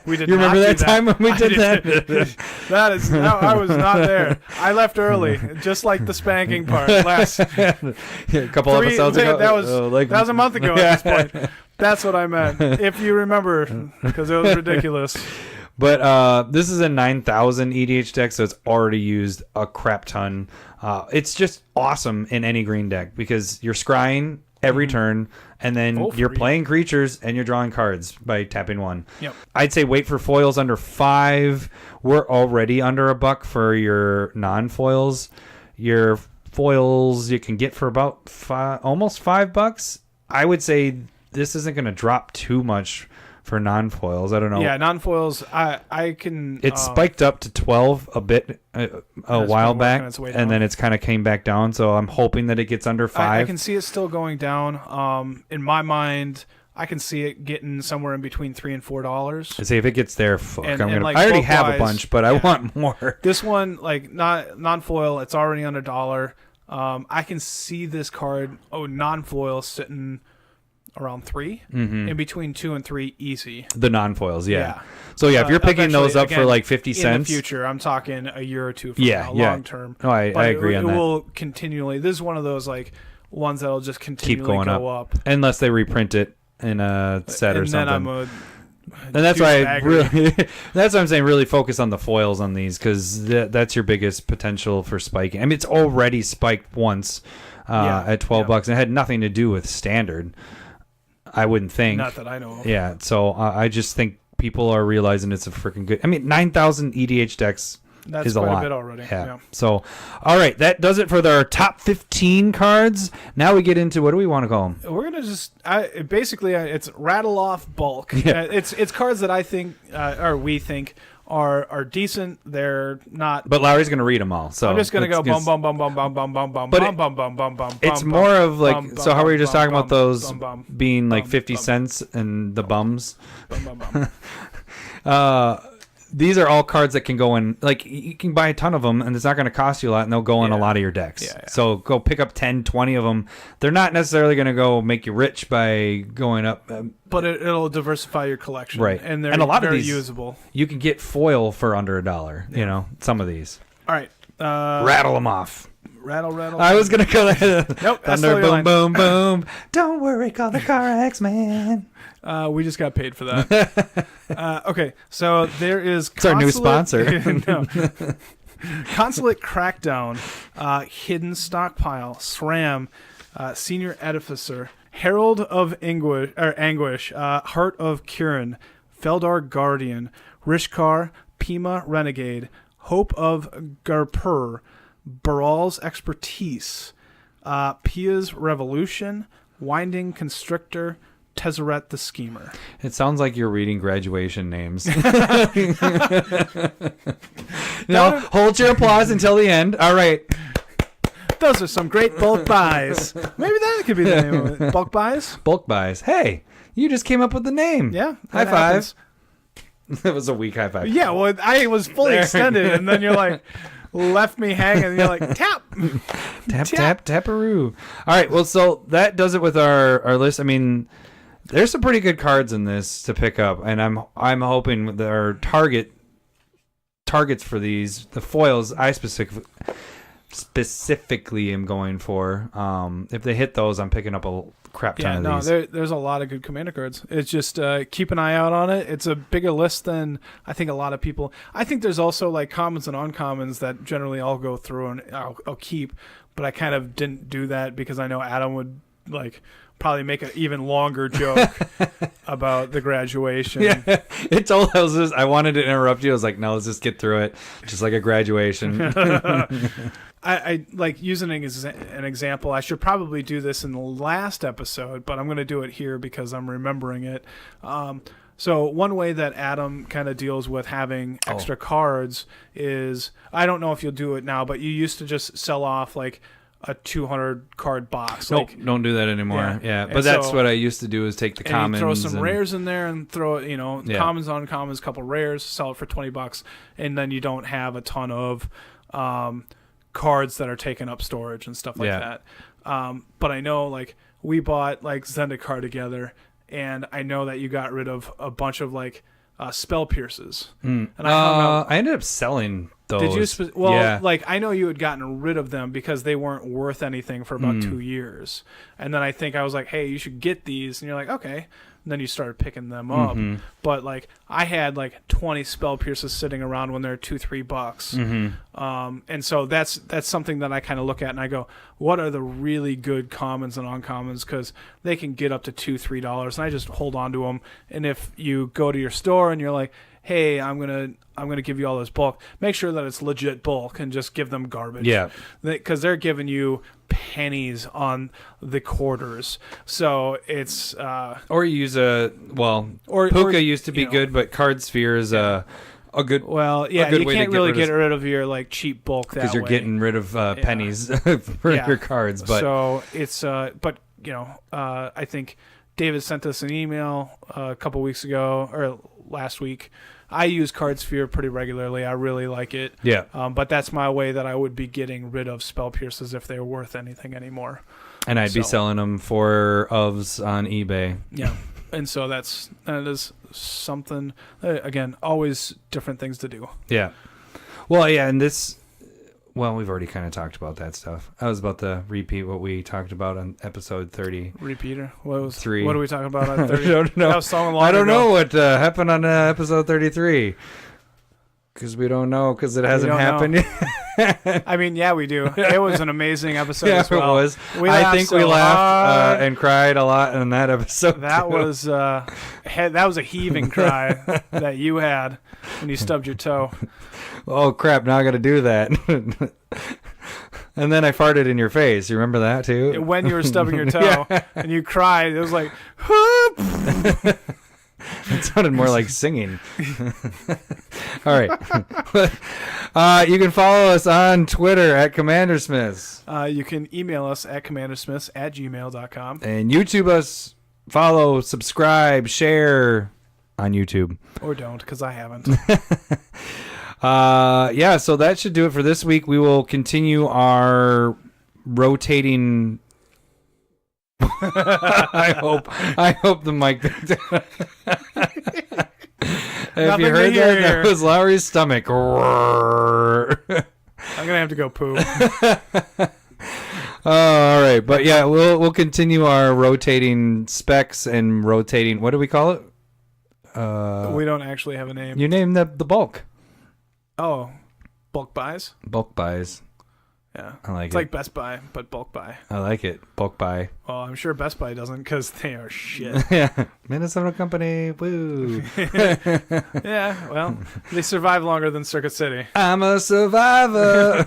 We did. You remember that time when we did that? I was not there. I left early, just like the spanking part. A couple episodes ago. That was a month ago at this point. That's what I meant. If you remember, because it was ridiculous. But this is a 9,000 EDH deck, so it's already used a crap ton. It's just awesome in any green deck because you're scrying every turn, and then you're playing creatures and you're drawing cards by tapping one. Yep. I'd say wait for foils under 5. We're already under $1 for your non-foils. Your foils you can get for about almost $5. I would say this isn't going to drop too much for non-foils. I don't know. Yeah, non-foils, I can... It spiked up to 12 a bit a while back, and then it's kind of came back down, so I'm hoping that it gets under 5. I can see it still going down. In my mind, I can see it getting somewhere in between $3 and $4. I say if it gets there, I already have a bunch, but I want more. This one, not non-foil, it's already under $1. I can see this card, non-foil, sitting around 3, in between 2 and 3, easy. The non-foils, yeah. So if you're picking those up for like 50 cents in the future, I'm talking a year or two from now, long term. No, I agree on that. It will continually. This is one of those ones that'll just continually keep going up unless they reprint it in a set or something. And that's why that's why I'm saying really focus on the foils on these because that's your biggest potential for spiking. I mean, it's already spiked once at $12. And it had nothing to do with standard. I wouldn't think. Not that I know of. Yeah, so I just think people are realizing it's a freaking good... I mean, 9,000 EDH decks is a lot. That's quite a bit already. Yeah. So, all right, that does it for our top 15 cards. Now we get into, what do we want to call them? We're going to just... basically, it's rattle off bulk. Yeah. It's cards that I think, or we think, are decent. They're not. But Lowry's going to read them all. So I'm just going to go it's- bum bum bum bum bum bum bum But bum bum bum bum bum. It's bum, more of like, bum, so how bum, were you just bum, talking about bum, those bum, bum, being like bum, 50 bum, cents and the bums? bum, bum, bum. These are all cards that can go in, like you can buy a ton of them and it's not going to cost you a lot and they'll go in a lot of your decks. Yeah. So go pick up 10, 20 of them. They're not necessarily going to go make you rich by going up. But it'll diversify your collection. Right. And they're And a lot of very these- usable. You can get foil for under $1, you know, some of these. All right. Rattle them off. Rattle. I was going to go Nope. That's Thunder, the boom, boom, boom. Don't worry, call the car X-Man. We just got paid for that. Okay, so there is It's our new sponsor. No. Consulate Crackdown, Hidden Stockpile, SRAM, Senior Edificer, Herald of Anguish, Heart of Kirin, Feldar Guardian, Rishkar, Pima Renegade, Hope of Garpur, Baral's Expertise, Pia's Revolution, Winding Constrictor, Tezzeret the Schemer. It sounds like you're reading graduation names. No, hold your applause until the end. All right. Those are some great bulk buys. Maybe that could be the name of it. Bulk buys? Bulk buys. Hey, you just came up with the name. Yeah. High that five. happens. That was a weak high five. Yeah, well, I was fully extended, and then you're like, left me hanging, and you're like, tap. Taparoo. All right. Well, so that does it with our list. I mean, there's some pretty good cards in this to pick up, and I'm hoping that our targets for these, the foils I specifically am going for. If they hit those, I'm picking up a crap ton of these. There's a lot of good commander cards. It's just keep an eye out on it. It's a bigger list than I think a lot of people. I think there's also like commons and uncommons that generally I'll go through and I'll keep, but I kind of didn't do that because I know Adam would like probably make an even longer joke about the graduation. Yeah, it told I wanted to interrupt you. I was like, no, let's just get through it, just like a graduation. I like using an example. I should probably do this in the last episode, but I'm going to do it here because I'm remembering it. So one way that Adam kind of deals with having extra cards is, I don't know if you'll do it now, but you used to just sell off like a 200 card box. Nope, Like, don't do that anymore. Yeah, but And that's so- what I used to do is take the and commons. you throw some and, rares in there and throw it, Yeah. commons, uncommons, couple rares, sell it for $20, and then you don't have a ton of cards that are taking up storage and stuff like that. But I know like we bought like Zendikar together, and I know that you got rid of a bunch of like spell pierces. And I ended up selling those. did you? Yeah. Like I know you had gotten rid of them because they weren't worth anything for about 2 years, and then I think I was like, "Hey, you should get these," and you're like, "Okay." And then you started picking them up. But like I had like 20 spell pierces sitting around when they're $2-3. And so that's something that I kind of look at and I go, what are the really good commons and uncommons? Because they can get up to $2-3, and I just hold on to them. And if you go to your store and you're like, hey, I'm gonna give you all this bulk, make sure that it's legit bulk and just give them garbage. Yeah. Because they're giving you pennies on the quarters. So it's Or you use or Puka used to be good, but Card Sphere is a good. well, yeah, a good you way to can't really rid get of, rid of your like cheap bulk that way. because you're getting rid of pennies for Yeah. your cards. But so it's but I think David sent us an email a couple weeks ago or last week. I use Card Sphere pretty regularly. I really like it. yeah, But that's my way that I would be getting rid of spell pierces if they're worth anything anymore. and I'd be so- selling them for ofs on eBay. Yeah. And so that is something, again, always different things to do. Yeah. Well, yeah, and this. Well, we've already kind of talked about that stuff. I was about to repeat what we talked about on episode 30. Repeater. What was 3. What are we talking about on 30? I don't know. That was so long I don't ago. know what happened on episode 33. Because we don't know, because it hasn't don't happened yet. I mean, yeah, we do. It was an amazing episode Yeah, as well. it was. We I laughed think so we laughed hard. and cried a lot in that episode. That too. was a heaving cry that you had when you stubbed your toe. Oh crap! Now I got to do that. And then I farted in your face. You remember that too? When you were stubbing your toe and you cried, it was like, It sounded more like singing. All right. You can follow us on Twitter at CommanderSmiths. You can email us at CommanderSmiths@gmail.com. And YouTube us. Follow, subscribe, share on YouTube. Or don't, because I haven't. Yeah, so that should do it for this week. We will continue our rotating... I hope the mic picked it up. If you heard that, that was Lowry's stomach. I'm gonna have to go poo. All right, but yeah, we'll continue our rotating specs and rotating. What do we call it? We don't actually have a name. You named the bulk. Oh, bulk buys. Bulk buys. Yeah, I like it's it. like Best Buy, but bulk buy. I like it. Bulk buy. Well, I'm sure Best Buy doesn't because they are shit. Yeah, Minnesota company. Woo. Yeah, well, they survive longer than Circuit City. I'm a survivor.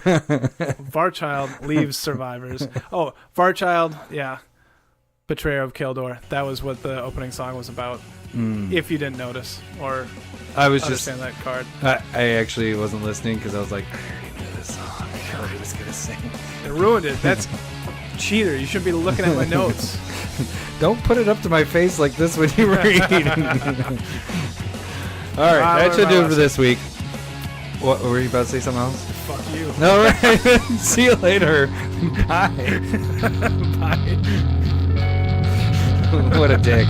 Varchild leaves survivors. Oh, Varchild, yeah. Betrayer of Keldor. That was what the opening song was about. If you didn't notice or I was understand that card. I actually wasn't listening because I was like, I already knew this song. I already was gonna sing. It ruined it. That's cheater. You shouldn't be looking at my notes. Don't put it up to my face like this when you read. All right, that should do it for this week. What were you about to say? Something else? Fuck you. All right. See you later. Bye. Bye. What a dick.